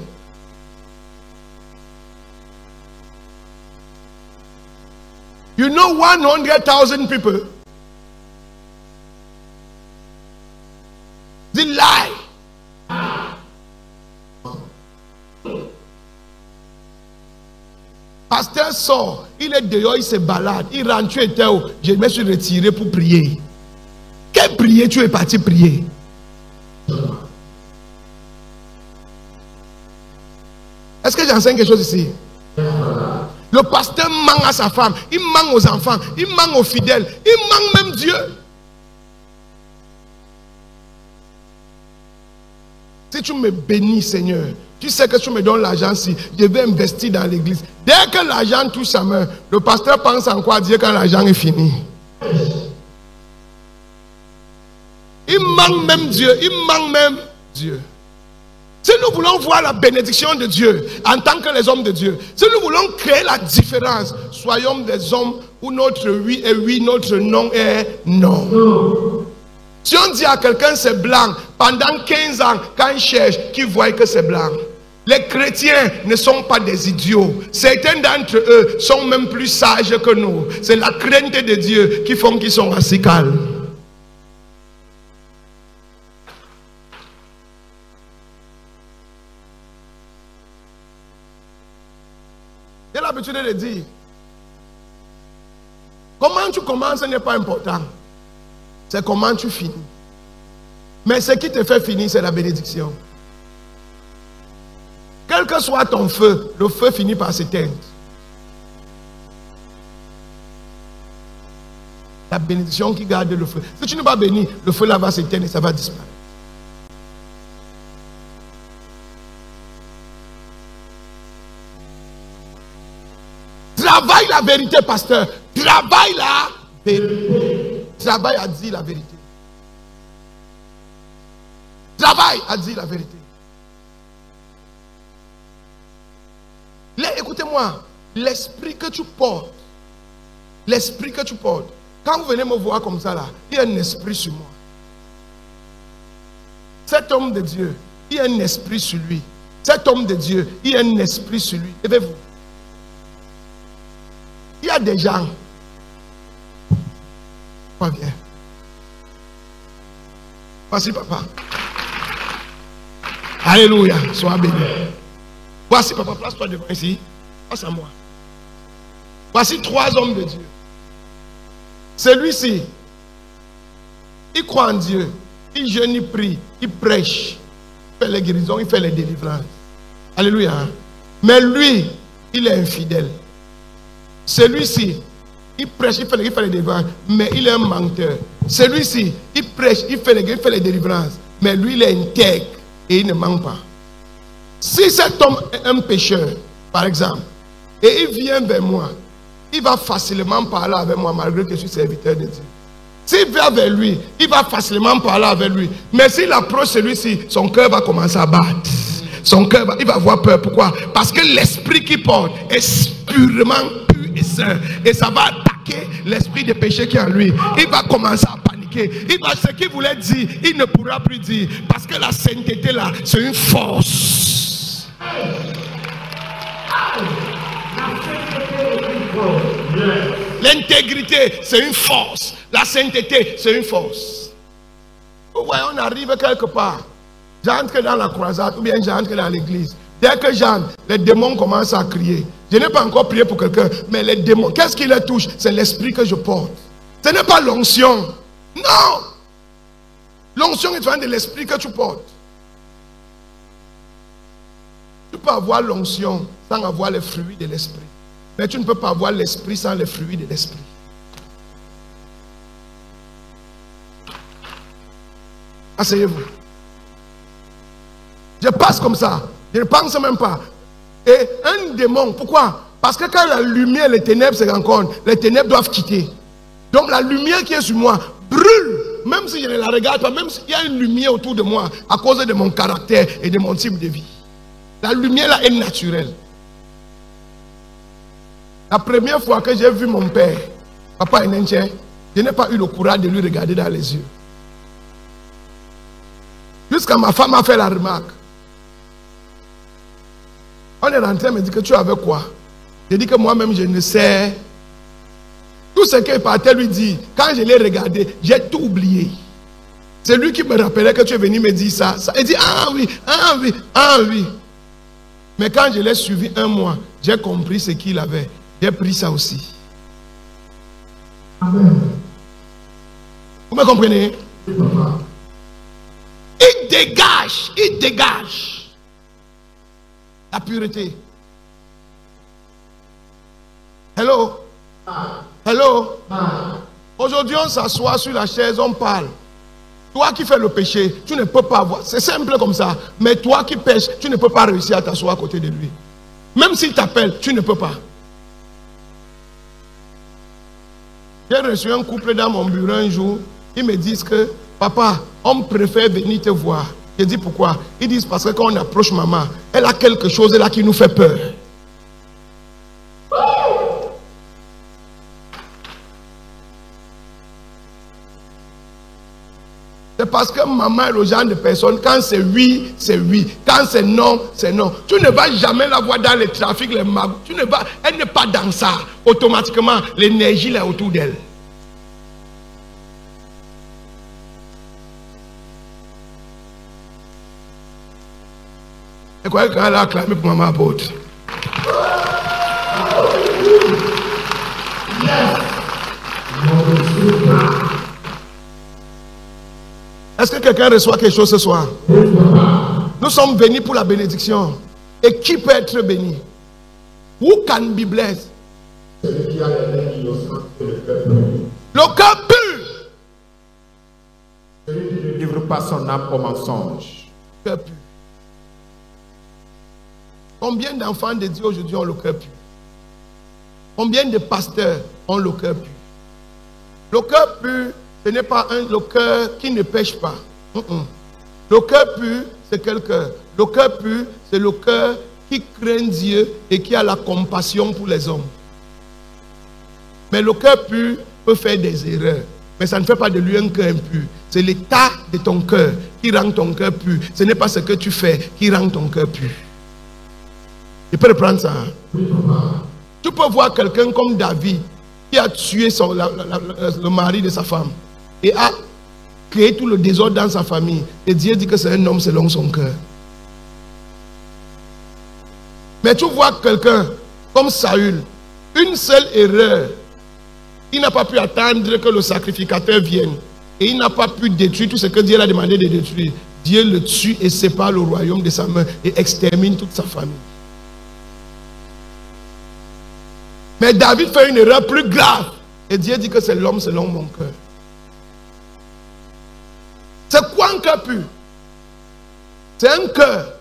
You know 100,000 people. The lie. Pasteur sort, il est dehors, il se balade, il rentre, tu étais où? Je me suis retiré pour prier. Quelle prière tu es parti prier? Est-ce que j'enseigne quelque chose ici? Le pasteur ment à sa femme, il ment aux enfants, il ment aux fidèles, il ment même Dieu. Si tu me bénis, Seigneur, tu sais que tu me donnes l'argent si je vais investir dans l'église. Dès que l'argent touche sa main, le pasteur pense en quoi dire quand l'argent est fini. Il manque même Dieu, il manque même Dieu. Si nous voulons voir la bénédiction de Dieu en tant que les hommes de Dieu, si nous voulons créer la différence, soyons des hommes où notre oui est oui, notre non est non. Si on dit à quelqu'un c'est blanc, pendant 15 ans, quand il cherche, qu'il voit que c'est blanc. Les chrétiens ne sont pas des idiots. Certains d'entre eux sont même plus sages que nous. C'est la crainte de Dieu qui font qu'ils sont assez calmes. J'ai l'habitude de dire, comment tu commences n'est pas important. C'est comment tu finis. Mais ce qui te fait finir, c'est la bénédiction. Quel que soit ton feu, le feu finit par s'éteindre. La bénédiction qui garde le feu. Si tu n'es pas béni, le feu là va s'éteindre et ça va disparaître. Travaille la vérité, pasteur. Travaille la vérité. Travaille à dire la vérité. Travaille à dire la vérité. Écoutez-moi, l'esprit que tu portes, quand vous venez me voir comme ça là, il y a un esprit sur moi. Cet homme de Dieu, il y a un esprit sur lui. Cet homme de Dieu, il y a un esprit sur lui. Levez-vous. Il y a des gens. Pas bien. Voici papa. Alléluia, sois béni. Voici papa, place-toi devant ici. Passe à moi. Voici 3 hommes de Dieu. Celui-ci, il croit en Dieu. Il jeûne, il prie, il prêche. Il fait les guérisons, il fait les délivrances. Alléluia. Mais lui, il est infidèle. Celui-ci, il prêche, il fait les délivrances, mais il est un menteur. Celui-ci, il prêche, il fait les délivrances, mais lui, il est intègre et il ne ment pas. Si cet homme est un pécheur, par exemple, et il vient vers moi, il va facilement parler avec moi malgré que je suis serviteur de Dieu. S'il vient vers lui, il va facilement parler avec lui. Mais s'il approche celui-ci, son cœur va commencer à battre. Son cœur, il va avoir peur. Pourquoi? Parce que l'esprit qu'il porte est purement pur et saint. Et ça va attaquer l'esprit de péché qui est en lui. Il va commencer à paniquer. Ce qu'il voulait dire, il ne pourra plus dire. Parce que la sainteté là, c'est une force. L'intégrité, c'est une force. La sainteté, c'est une force. Ouais, on arrive quelque part. J'entre dans la croisade ou bien j'entre dans l'église. Dès que j'entre, les démons commencent à crier. Je n'ai pas encore prié pour quelqu'un, mais les démons, qu'est-ce qui les touche? C'est l'esprit que je porte. Ce n'est pas l'onction. Non! L'onction est de l'esprit que tu portes. Tu peux avoir l'onction sans avoir les fruits de l'esprit. Mais tu ne peux pas avoir l'esprit sans les fruits de l'esprit. Asseyez-vous. Je passe comme ça. Je ne pense même pas. Et un démon, pourquoi? Parce que quand la lumière et les ténèbres se rencontrent, les ténèbres doivent quitter. Donc la lumière qui est sur moi brûle. Même si je ne la regarde pas, même s'il y a une lumière autour de moi, à cause de mon caractère et de mon type de vie. La lumière là est naturelle. La première fois que j'ai vu mon père, Papa Enenche, je n'ai pas eu le courage de lui regarder dans les yeux. Jusqu'à ma femme a fait la remarque. On est rentré, elle me dit que tu avais quoi? J'ai dit que moi-même je ne sais. Tout ce qu'il partait lui dire, quand je l'ai regardé, j'ai tout oublié. C'est lui qui me rappelait que tu es venu me dire ça. Il dit, ah oui, ah oui, ah oui. Mais quand je l'ai suivi 1 mois, j'ai compris ce qu'il avait. J'ai pris ça aussi. Amen. Vous me comprenez? Il dégage la pureté. Hello? Hello? Aujourd'hui, on s'assoit sur la chaise, on parle. Toi qui fais le péché, tu ne peux pas avoir. C'est simple comme ça. Mais toi qui pêches, tu ne peux pas réussir à t'asseoir à côté de lui. Même s'il t'appelle, tu ne peux pas. J'ai reçu un couple dans mon bureau un jour. Ils me disent que, papa, on préfère venir te voir. Je dis pourquoi? Ils disent parce que quand on approche maman, elle a quelque chose là qui nous fait peur. C'est parce que maman est le genre de personne, quand c'est oui, c'est oui. Quand c'est non, c'est non. Tu ne vas jamais la voir dans le trafic, les magouilles. Elle n'est pas dans ça. Automatiquement, l'énergie est autour d'elle. Et quoi qu'elle a acclamé pour maman apôtre. Est-ce que quelqu'un reçoit quelque chose ce soir? Nous sommes venus pour la bénédiction. Et qui peut être béni? Who can be blessed? Celui qui a les mains innocentes et le cœur pur. Le cœur pur. Celui qui ne livre pas son âme au mensonge. Le cœur pur. Combien d'enfants de Dieu aujourd'hui ont le cœur pur? Combien de pasteurs ont le cœur pur? Le cœur pur, ce n'est pas le cœur qui ne pêche pas. Le cœur pur, c'est quel cœur? Le cœur pur, c'est le cœur qui craint Dieu et qui a la compassion pour les hommes. Mais le cœur pur peut faire des erreurs. Mais ça ne fait pas de lui un cœur impur. C'est l'état de ton cœur qui rend ton cœur pur. Ce n'est pas ce que tu fais qui rend ton cœur pur. Tu peux reprendre ça. Tu peux voir quelqu'un comme David qui a tué le mari de sa femme et a créé tout le désordre dans sa famille. Et Dieu dit que c'est un homme selon son cœur. Mais tu vois quelqu'un comme Saül, une seule erreur, il n'a pas pu attendre que le sacrificateur vienne. Et il n'a pas pu détruire tout ce que Dieu l'a demandé de détruire. Dieu le tue et sépare le royaume de sa main et extermine toute sa famille. Mais David fait une erreur plus grave. Et Dieu dit que c'est l'homme selon mon cœur. C'est quoi un cœur pur? C'est un cœur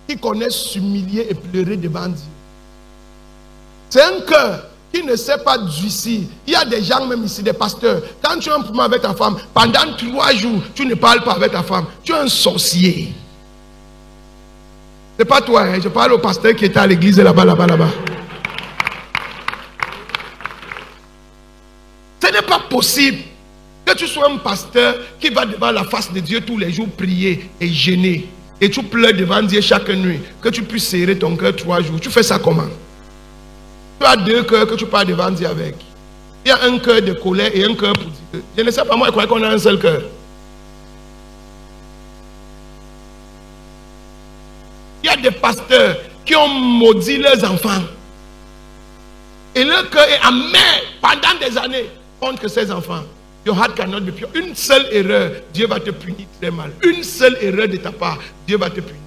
qui connaît s'humilier et pleurer devant Dieu. C'est un cœur qui ne sait pas durcir. Il y a des gens même ici, des pasteurs. Quand tu as un problème avec ta femme, pendant 3 jours, tu ne parles pas avec ta femme. Tu es un sorcier. C'est pas toi, hein? Je parle au pasteur qui était à l'église là-bas. Ce n'est pas possible que tu sois un pasteur qui va devant la face de Dieu tous les jours prier et jeûner. Et tu pleures devant Dieu chaque nuit. Que tu puisses serrer ton cœur 3 jours. Tu fais ça comment? Tu as 2 cœurs que tu parles devant Dieu avec. Il y a un cœur de colère et un cœur pour Dieu. Je ne sais pas, moi je crois qu'on a un seul cœur. Il y a des pasteurs qui ont maudit leurs enfants. Et leur cœur est amer pendant des années contre ces enfants. Your heart cannot be pure. Une seule erreur, Dieu va te punir très mal. Une seule erreur de ta part, Dieu va te punir.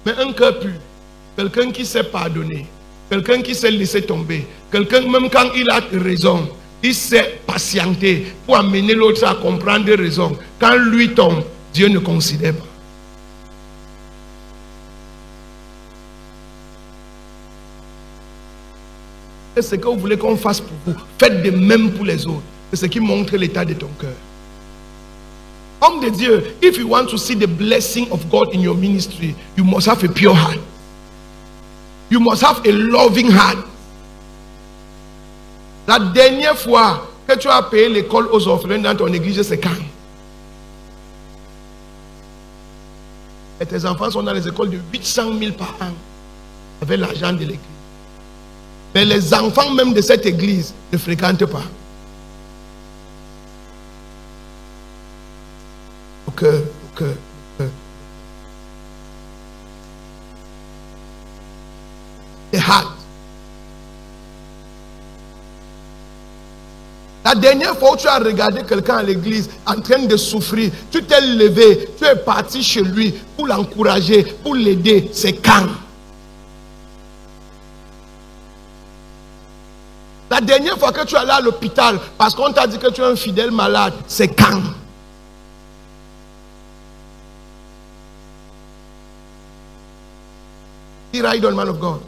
Mais un cœur pur, quelqu'un qui sait pardonner, quelqu'un qui sait laisser tomber, quelqu'un même quand il a raison, il sait patienter pour amener l'autre à comprendre raison. Quand lui tombe, Dieu ne considère pas. C'est ce que vous voulez qu'on fasse pour vous. Faites de même pour les autres. C'est ce qui montre l'état de ton cœur. Homme de Dieu, if you want to see the blessing of God in your ministry, you must have a pure heart. You must have a loving heart. La dernière fois que tu as payé l'école aux orphelins dans ton église, c'est quand? Et tes enfants sont dans les écoles de 800 000 par an avec l'argent de l'église. Mais les enfants même de cette église ne fréquentent pas. Ok. The heart. La dernière fois où tu as regardé quelqu'un à l'église en train de souffrir, tu t'es levé, tu es parti chez lui pour l'encourager, pour l'aider, c'est quand? La dernière fois que tu es allé à l'hôpital parce qu'on t'a dit que tu es un fidèle malade, c'est quand? He right on, man of God.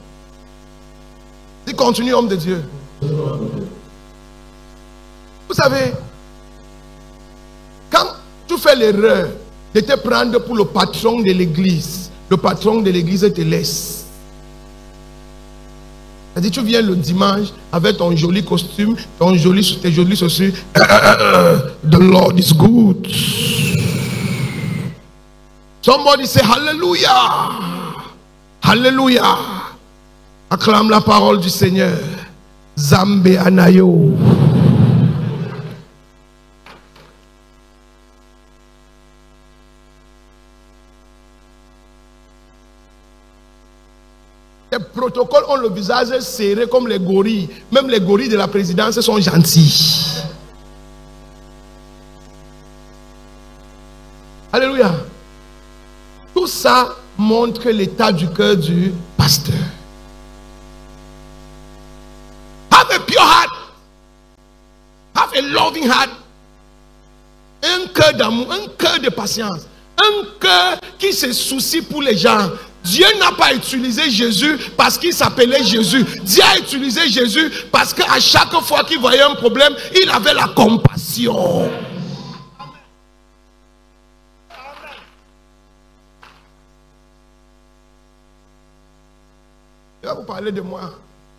Il continue, homme de Dieu. Vous savez, quand tu fais l'erreur de te prendre pour le patron de l'église, le patron de l'église te laisse. C'est-à-dire, tu viens le dimanche avec ton joli costume, tes jolis chaussures. The Lord is good. Somebody say Hallelujah. Hallelujah. Acclame la parole du Seigneur. Zambe Anayo. Les protocoles ont le visage serré comme les gorilles. Même les gorilles de la présidence sont gentils. Alléluia. Tout ça montre l'état du cœur du pasteur. Have a pure heart. Have a loving heart. Un cœur d'amour, un cœur de patience. Un cœur qui se soucie pour les gens. Dieu n'a pas utilisé Jésus parce qu'il s'appelait Jésus. Dieu a utilisé Jésus parce qu'à chaque fois qu'il voyait un problème, il avait la compassion. Je vais vous parler de moi.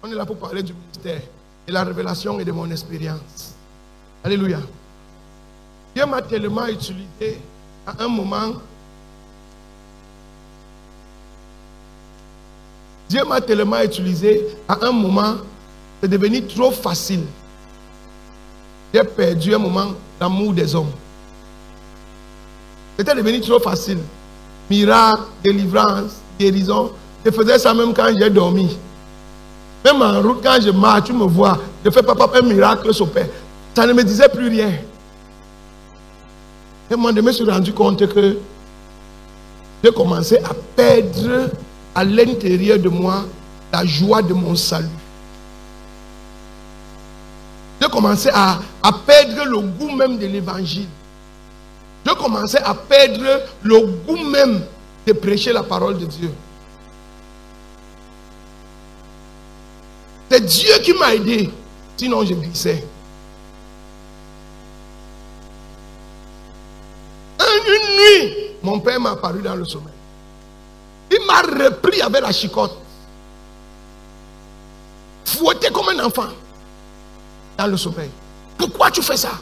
On est là pour parler du ministère, de la révélation et de mon expérience. Alléluia. Dieu m'a tellement utilisé à un moment. Dieu m'a tellement utilisé à un moment, c'est devenu trop facile. J'ai perdu un moment l'amour des hommes. C'était devenu trop facile. Miracle, délivrance, guérison. Je faisais ça même quand j'ai dormi. Même en route, quand je marche, tu me vois, je fais papa un miracle s'opère. Ça ne me disait plus rien. Et moi, je me suis rendu compte que j'ai commencé à perdre à l'intérieur de moi la joie de mon salut. J'ai commencé à perdre le goût même de l'évangile. J'ai commencé à perdre le goût même de prêcher la parole de Dieu. C'est Dieu qui m'a aidé, sinon je glissais. Une nuit, mon père m'a apparu dans le sommeil. Il m'a repris avec la chicotte. Fouetté comme un enfant. Dans le sommeil. Pourquoi tu fais ça?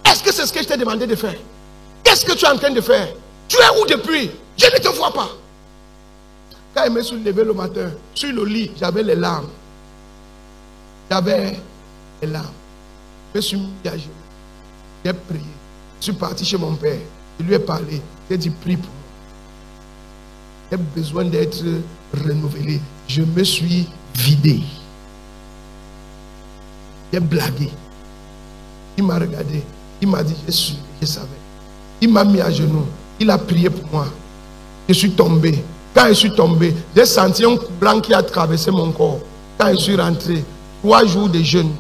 Est-ce que c'est ce que je t'ai demandé de faire? Qu'est-ce que tu es en train de faire? Tu es où depuis? Je ne te vois pas. Quand il me suis levé le matin, sur le lit, j'avais les larmes. J'avais les larmes. Je me suis mis à genoux. J'ai prié. Je suis parti chez mon père. Je lui ai parlé. J'ai dit, prie pour moi. J'ai besoin d'être renouvelé. Je me suis vidé. J'ai blagué. Il m'a regardé. Il m'a dit, je suis, je savais. Il m'a mis à genoux. Il a prié pour moi. Je suis tombé. Quand je suis tombé, j'ai senti un courant qui a traversé mon corps. Quand je suis rentré, 3 jours de jeûne.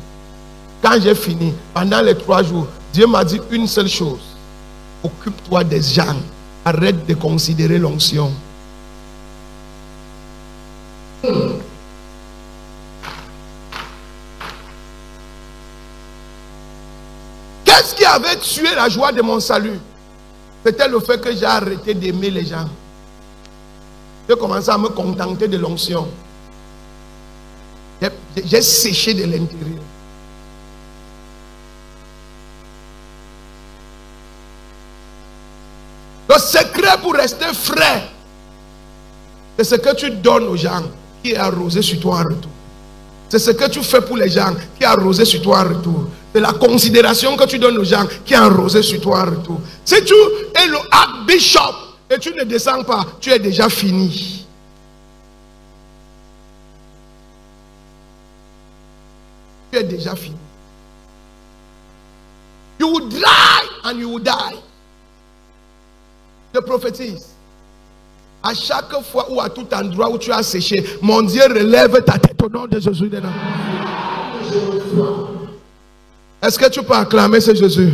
Quand j'ai fini, pendant les 3 jours, Dieu m'a dit une seule chose. Occupe-toi des gens. Arrête de considérer l'onction. Qu'est-ce qui avait tué la joie de mon salut? C'était le fait que j'ai arrêté d'aimer les gens. J'ai commencé à me contenter de l'onction. J'ai séché de l'intérieur. Le secret pour rester frais, c'est ce que tu donnes aux gens qui est arrosé sur toi en retour. C'est ce que tu fais pour les gens qui est arrosé sur toi en retour. C'est la considération que tu donnes aux gens qui est arrosé sur toi en retour. Si tu es le archbishop et tu ne descends pas, tu es déjà fini. Tu es déjà fini. You will die and you will die. Je prophétise. À chaque fois ou à tout endroit où tu as séché, mon Dieu relève ta tête au nom de Jésus. Est-ce que tu peux acclamer ce Jésus?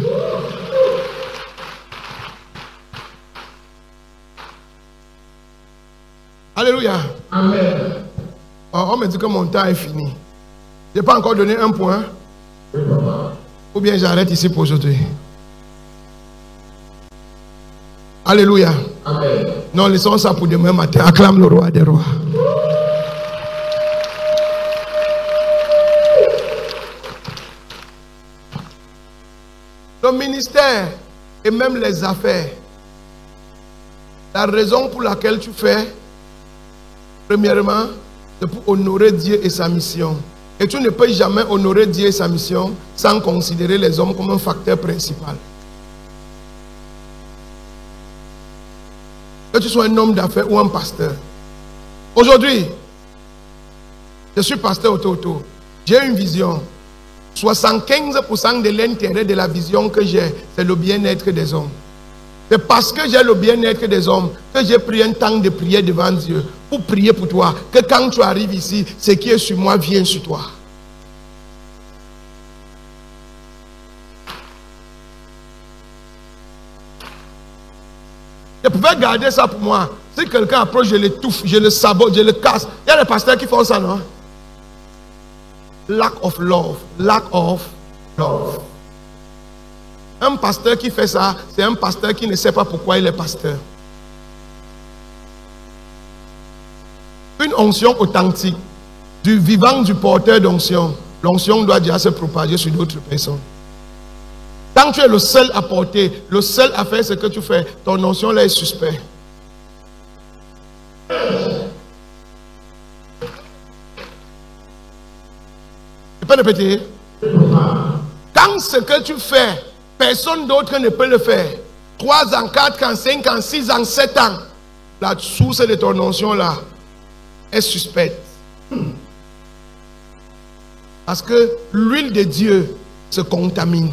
Alléluia. Amen. Oh, on me dit que mon temps est fini. Je n'ai pas encore donné un point. Ou bien j'arrête ici pour aujourd'hui. Alléluia. Amen. Non, laissons ça pour demain matin. Acclame le roi des rois. le ministère et même les affaires. La raison pour laquelle tu fais, premièrement, c'est pour honorer Dieu et sa mission. Et tu ne peux jamais honorer Dieu et sa mission sans considérer les hommes comme un facteur principal. Que tu sois un homme d'affaires ou un pasteur. Aujourd'hui, je suis pasteur auto. J'ai une vision. 75% de l'intérêt de la vision que j'ai, c'est le bien-être des hommes. C'est parce que j'ai le bien-être des hommes que j'ai pris un temps de prière devant Dieu pour prier pour toi. Que quand tu arrives ici, ce qui est sur moi vient sur toi. Je pouvais garder ça pour moi. Si quelqu'un approche, je l'étouffe, je le sabote, je le casse. Il y a des pasteurs qui font ça, non? Lack of love. Lack of love. Un pasteur qui fait ça, c'est un pasteur qui ne sait pas pourquoi il est pasteur. Une onction authentique, du vivant du porteur d'onction. L'onction doit déjà se propager sur d'autres personnes. Quand tu es le seul à porter, le seul à faire ce que tu fais, ton onction là est suspect. Tu peux répéter? Quand ce que tu fais, personne d'autre ne peut le faire. 3 ans, 4 ans, 5 ans, 6 ans, 7 ans. La source de ton onction là est suspecte. Parce que l'huile de Dieu se contamine.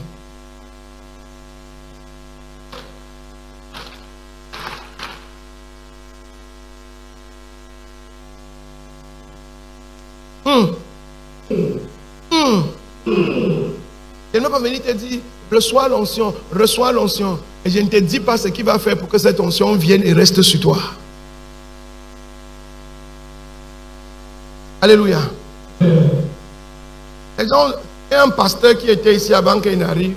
Je ne vais pas venir te dire, reçois l'onction, reçois l'onction. Et je ne te dis pas ce qu'il va faire pour que cette onction vienne et reste sur toi. Alléluia. Il y a un pasteur qui était ici avant qu'il n'arrive.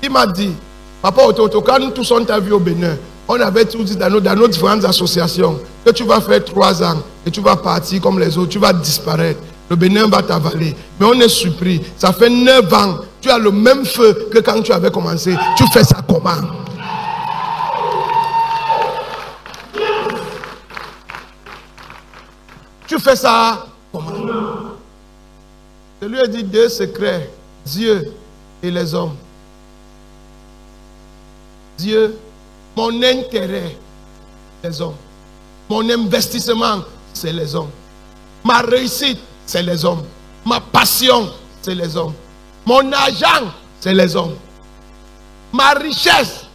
Il m'a dit, papa Ototo, quand nous tous on t'a vu au Bénin, on avait tout dit dans nos différentes associations que tu vas faire 3 ans et tu vas partir comme les autres, tu vas disparaître. Le Bénin va t'avaler. Mais on est surpris. Ça fait 9 ans. Tu as le même feu que quand tu avais commencé. Tu fais ça comment? Tu fais ça comment? Je lui ai dit 2 secrets. Dieu et les hommes. Dieu, mon intérêt, les hommes. Mon investissement, c'est les hommes. Ma réussite, c'est les hommes. Ma passion, c'est les hommes. Mon argent, c'est les hommes. Ma richesse,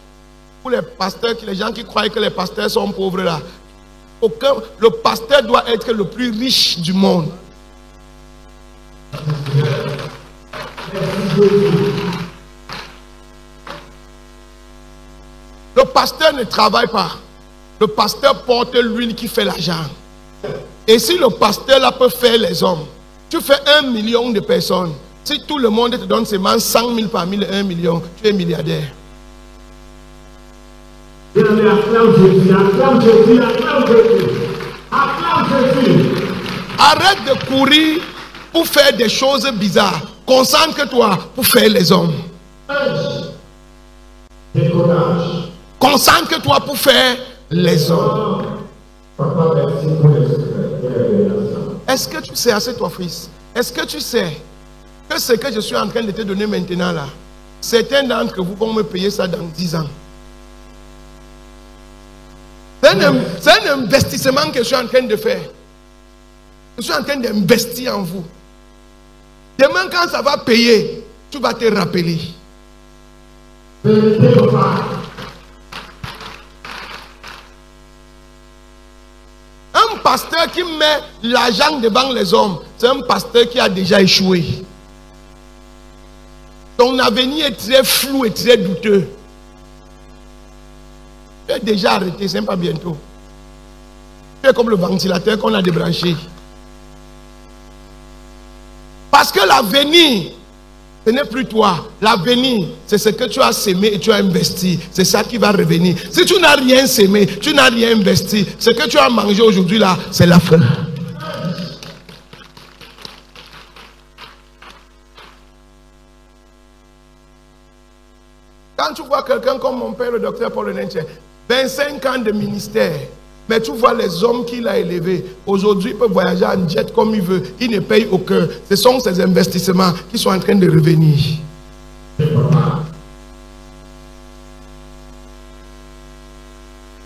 pour les pasteurs, les gens qui croient que les pasteurs sont pauvres là, le pasteur doit être le plus riche du monde. Le pasteur ne travaille pas. Le pasteur porte l'huile qui fait l'argent. Et si le pasteur là peut faire les hommes, tu fais 1 million de personnes. Si tout le monde te donne seulement 100 000 parmi les 1 million, tu es milliardaire. Arrête de courir pour faire des choses bizarres. Concentre-toi pour faire les hommes. Concentre-toi pour faire les hommes. Est-ce que tu sais, assieds-toi fils, est-ce que tu sais que ce que je suis en train de te donner maintenant là, certains d'entre vous vont me payer ça dans 10 ans. C'est un investissement que je suis en train de faire. Je suis en train d'investir en vous. Demain quand ça va payer, tu vas te rappeler. Un pasteur qui met l'argent devant les hommes, c'est un pasteur qui a déjà échoué. Ton avenir est très flou et très douteux. Tu es déjà arrêté, c'est pas bientôt. Tu es comme le ventilateur qu'on a débranché. Parce que l'avenir, ce n'est plus toi. L'avenir, c'est ce que tu as sémé et tu as investi. C'est ça qui va revenir. Si tu n'as rien sémé, tu n'as rien investi, ce que tu as mangé aujourd'hui là, c'est la fin. Quand tu vois quelqu'un comme mon père, le docteur Paul Nenche, 25 ans de ministère, mais tu vois les hommes qu'il a élevés. Aujourd'hui, il peut voyager en jet comme il veut. Il ne paye aucun. Ce sont ces investissements qui sont en train de revenir.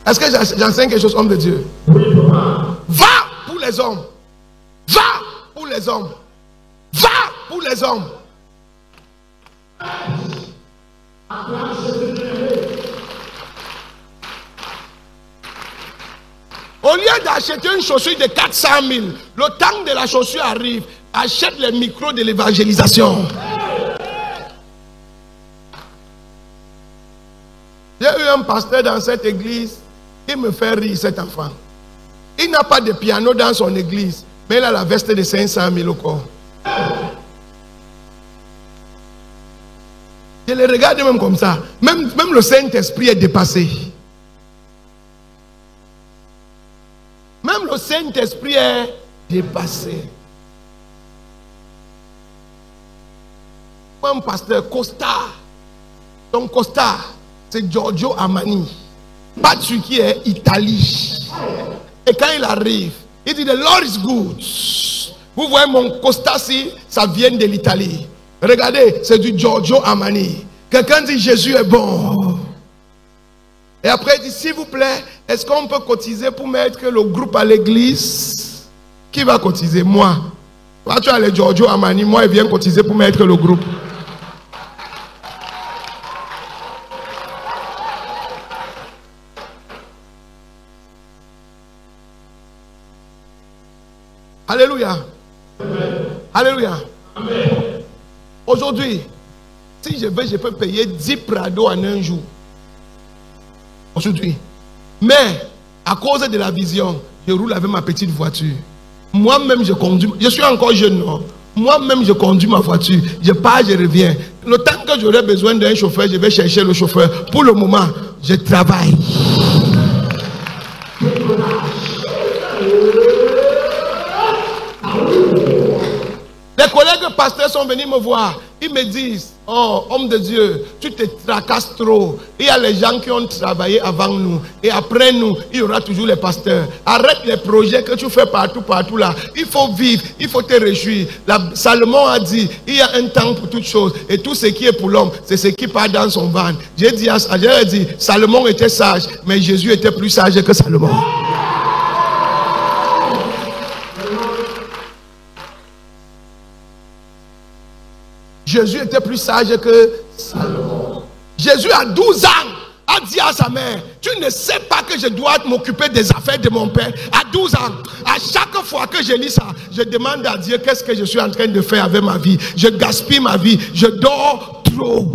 Est-ce que j'enseigne quelque chose, homme de Dieu? Va pour les hommes. Va pour les hommes. Va pour les hommes. Au lieu d'acheter une chaussure de 400 000, le temps de la chaussure arrive, achète les micros de l'évangélisation. J'ai eu un pasteur dans cette église, il me fait rire cet enfant. Il n'a pas de piano dans son église, mais il a la veste de 500 000 au corps. Je le regarde même comme ça. Même le Saint-Esprit est dépassé. Même le Saint-Esprit est dépassé. Un pasteur Costa. Ton Costa, c'est Giorgio Armani. Pas celui qui est Italie. Et quand il arrive, il dit: The Lord is good. Vous voyez mon Costa, si ça vient de l'Italie. Regardez, c'est du Giorgio Armani. Quelqu'un dit: Jésus est bon. Et après il dit: s'il vous plaît, est-ce qu'on peut cotiser pour mettre le groupe à l'église? Qui va cotiser? Moi. Toi, tu as le Giorgio Armani, moi, il vient cotiser pour mettre le groupe. Alléluia. Amen. Alléluia. Amen. Aujourd'hui, si je veux, je peux payer 10 Prado en un jour. Aujourd'hui. Mais, à cause de la vision, je roule avec ma petite voiture. Moi-même, je conduis. Je suis encore jeune, non? Moi-même, je conduis ma voiture. Je pars, je reviens. Le temps que j'aurai besoin d'un chauffeur, je vais chercher le chauffeur. Pour le moment, je travaille. Les collègues pasteurs sont venus me voir. Ils me disent: oh, homme de Dieu, tu te tracasses trop. Il y a les gens qui ont travaillé avant nous. Et après nous, il y aura toujours les pasteurs. Arrête les projets que tu fais partout là. Il faut vivre, il faut te réjouir. Salomon a dit: il y a un temps pour toutes choses. Et tout ce qui est pour l'homme, c'est ce qui part dans son ventre. J'ai dit, Salomon était sage, mais Jésus était plus sage que Salomon. Jésus était plus sage que Salomon. Jésus à 12 ans a dit à sa mère: tu ne sais pas que je dois m'occuper des affaires de mon père. À 12 ans, à chaque fois que je lis ça, je demande à Dieu: qu'est-ce que je suis en train de faire avec ma vie? Je gaspille ma vie, je dors trop.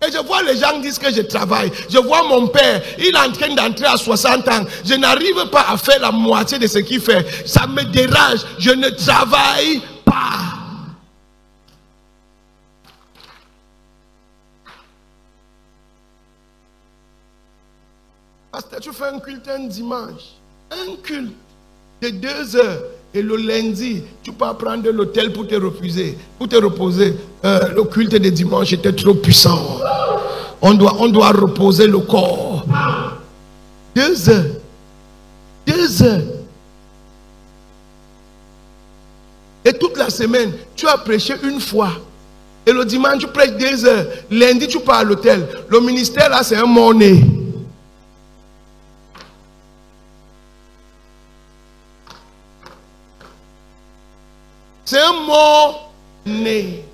Et je vois les gens disent que je travaille. Je vois mon père, il est en train d'entrer à 60 ans. Je n'arrive pas à faire la moitié de ce qu'il fait. Ça me dérange, je ne travaille pas. Pasteur, tu fais un culte un dimanche, un culte de 2 heures, et le lundi, tu peux prendre l'hôtel pour te reposer. Le culte de dimanche était trop puissant. On doit reposer le corps. 2 heures. 2 heures. Et toute la semaine, tu as prêché une fois. Et le dimanche, tu prêches 2 heures. Lundi, tu pars à l'hôtel. Le ministère là, c'est un monnaie. C'est un mot-né.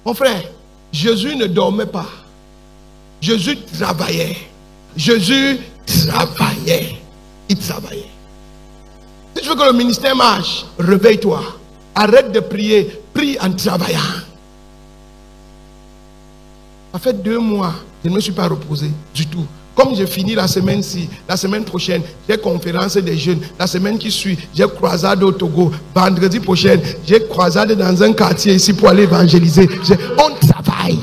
Mon frère, Jésus ne dormait pas. Jésus travaillait. Jésus travaillait. Il travaillait. Si tu veux que le ministère marche, réveille-toi. Arrête de prier. Prie en travaillant. Ça fait 2 mois, je ne me suis pas reposé du tout. Comme j'ai fini la semaine-ci, la semaine prochaine, j'ai conférence des jeunes. La semaine qui suit, j'ai croisade au Togo. Vendredi prochain, j'ai croisade dans un quartier ici pour aller évangéliser. On travaille.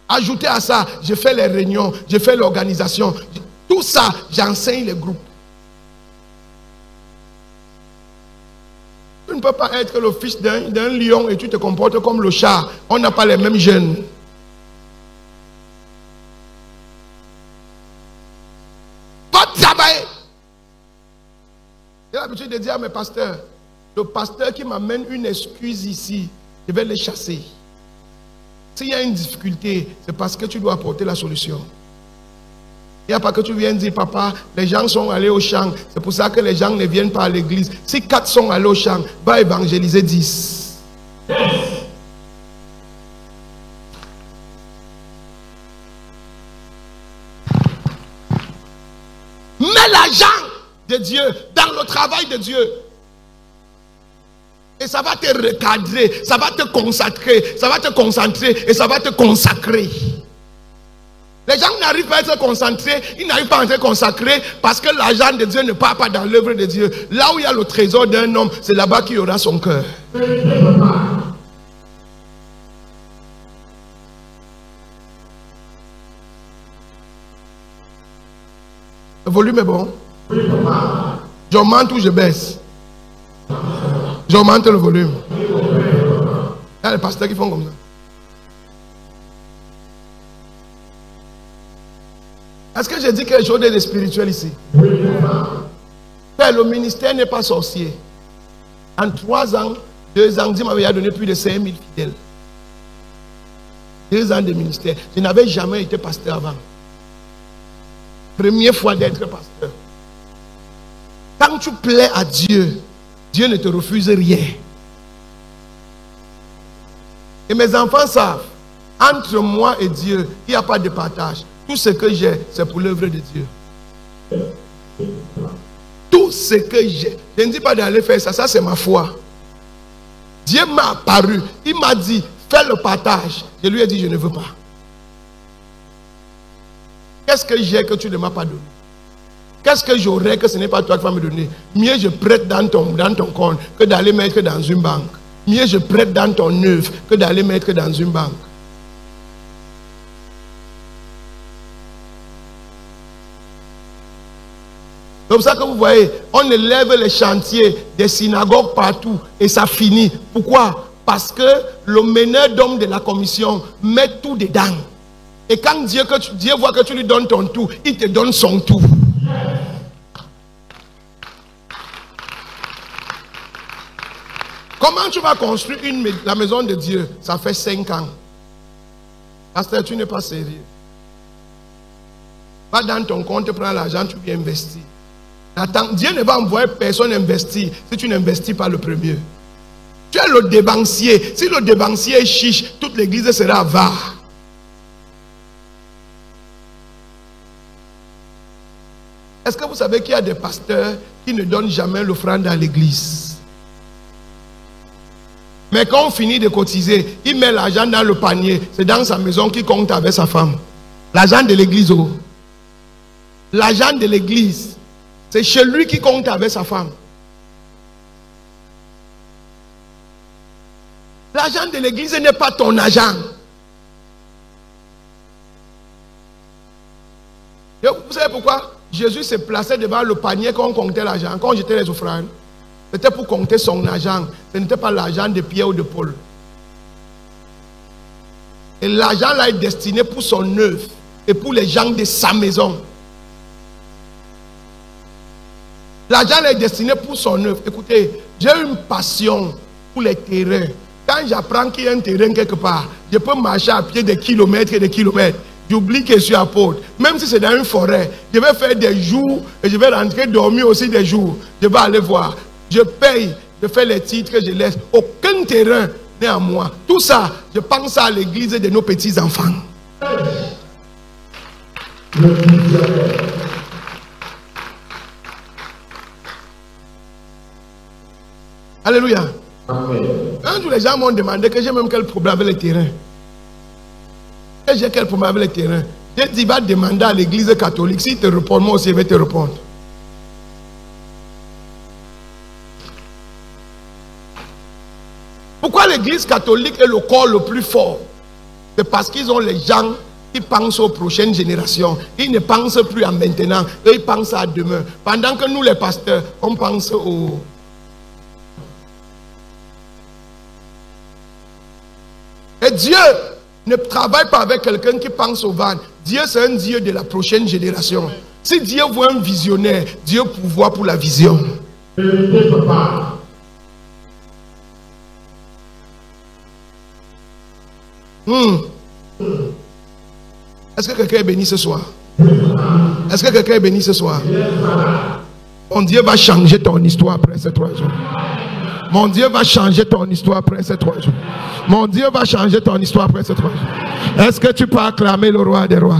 Ajoutez à ça, je fais les réunions, je fais l'organisation. Tout ça, j'enseigne les groupes. Tu ne peux pas être le fils d'un lion et tu te comportes comme le chat. On n'a pas les mêmes gènes. Pas travailler. J'ai l'habitude de dire à mes pasteurs, le pasteur qui m'amène une excuse ici, je vais le chasser. S'il y a une difficulté, c'est parce que tu dois apporter la solution. Il n'y a pas que tu viennes dire, papa, les gens sont allés au champ. C'est pour ça que les gens ne viennent pas à l'église. Si 4 sont allés au champ, va évangéliser 10. Mets l'argent de Dieu dans le travail de Dieu. Et ça va te recadrer, ça va te consacrer, ça va te concentrer et ça va te consacrer. Les gens n'arrivent pas à être concentrés, ils n'arrivent pas à être consacrés parce que l'argent de Dieu ne part pas dans l'œuvre de Dieu. Là où il y a le trésor d'un homme, c'est là-bas qu'il y aura son cœur. Le volume est bon? J'augmente ou je baisse? J'augmente le volume. Il y a les pasteurs qui font comme ça. Est-ce que j'ai dit quelque chose de spirituel ici? Père, le ministère n'est pas sorcier. En 3 ans, 2 ans, Dieu m'avait donné plus de 5000 fidèles. 2 ans de ministère. Je n'avais jamais été pasteur avant. Première fois d'être pasteur. Quand tu plais à Dieu, Dieu ne te refuse rien. Et mes enfants savent, entre moi et Dieu, il n'y a pas de partage. Tout ce que j'ai, c'est pour l'œuvre de Dieu. Tout ce que j'ai. Je ne dis pas d'aller faire ça, ça c'est ma foi. Dieu m'a apparu, il m'a dit, fais le partage. Je lui ai dit, je ne veux pas. Qu'est-ce que j'ai que tu ne m'as pas donné? Qu'est-ce que j'aurais que ce n'est pas toi qui vas me donner? Mieux je prête dans ton compte que d'aller mettre dans une banque. Mieux je prête dans ton œuvre que d'aller mettre dans une banque. C'est comme ça que vous voyez, on élève les chantiers des synagogues partout et ça finit. Pourquoi? Parce que le meneur d'hommes de la commission met tout dedans. Et quand Dieu voit que tu lui donnes ton tout, il te donne son tout. Comment tu vas construire la maison de Dieu? Ça fait 5 ans. Pasteur, tu n'es pas sérieux. Va dans ton compte, prends l'argent, tu viens investir. Attends, Dieu ne va envoyer personne investir si tu n'investis pas le premier. Tu es le débancier. Si le débancier est chiche, toute l'église sera avare. Est-ce que vous savez qu'il y a des pasteurs qui ne donnent jamais l'offrande à l'église? Mais quand on finit de cotiser, il met l'argent dans le panier. C'est dans sa maison qu'il compte avec sa femme. L'argent de l'église, oh. L'argent de l'église, c'est chez lui qui compte avec sa femme. L'argent de l'église n'est pas ton argent. Et vous savez pourquoi Jésus s'est placé devant le panier quand on comptait l'argent, quand on jetait les offrandes? C'était pour compter son argent. Ce n'était pas l'argent de Pierre ou de Paul. Et l'argent là est destiné pour son œuvre et pour les gens de sa maison. L'argent est destiné pour son œuvre. Écoutez, j'ai une passion pour les terrains. Quand j'apprends qu'il y a un terrain quelque part, je peux marcher à pied des kilomètres et des kilomètres. J'oublie que je suis apôtre. Même si c'est dans une forêt, je vais faire des jours et je vais rentrer dormir aussi des jours. Je vais aller voir. Je paye, je fais les titres que je laisse. Aucun terrain n'est à moi. Tout ça, je pense à l'église de nos petits-enfants. Alléluia. Amen. Quand tous les gens m'ont demandé que j'ai même quel problème avec les terrains. Et j'ai quel problème avec les terrains. J'ai dit, va demander à l'église catholique. S'il te répond, moi aussi je vais te répondre. Pourquoi l'église catholique est le corps le plus fort? C'est parce qu'ils ont les gens qui pensent aux prochaines générations. Ils ne pensent plus à maintenant. Eux, ils pensent à demain. Pendant que nous, les pasteurs, on pense au... Et Dieu ne travaille pas avec quelqu'un qui pense au van. Dieu, c'est un Dieu de la prochaine génération. Si Dieu voit un visionnaire, Dieu pourvoit pour la vision. Est-ce que quelqu'un est béni ce soir? Est-ce que quelqu'un est béni ce soir? Mon Dieu va changer ton histoire après ces 3 jours. Mon Dieu va changer ton histoire après ces 3 jours. Mon Dieu va changer ton histoire après ces 3 jours. Est-ce que tu peux acclamer le roi des rois?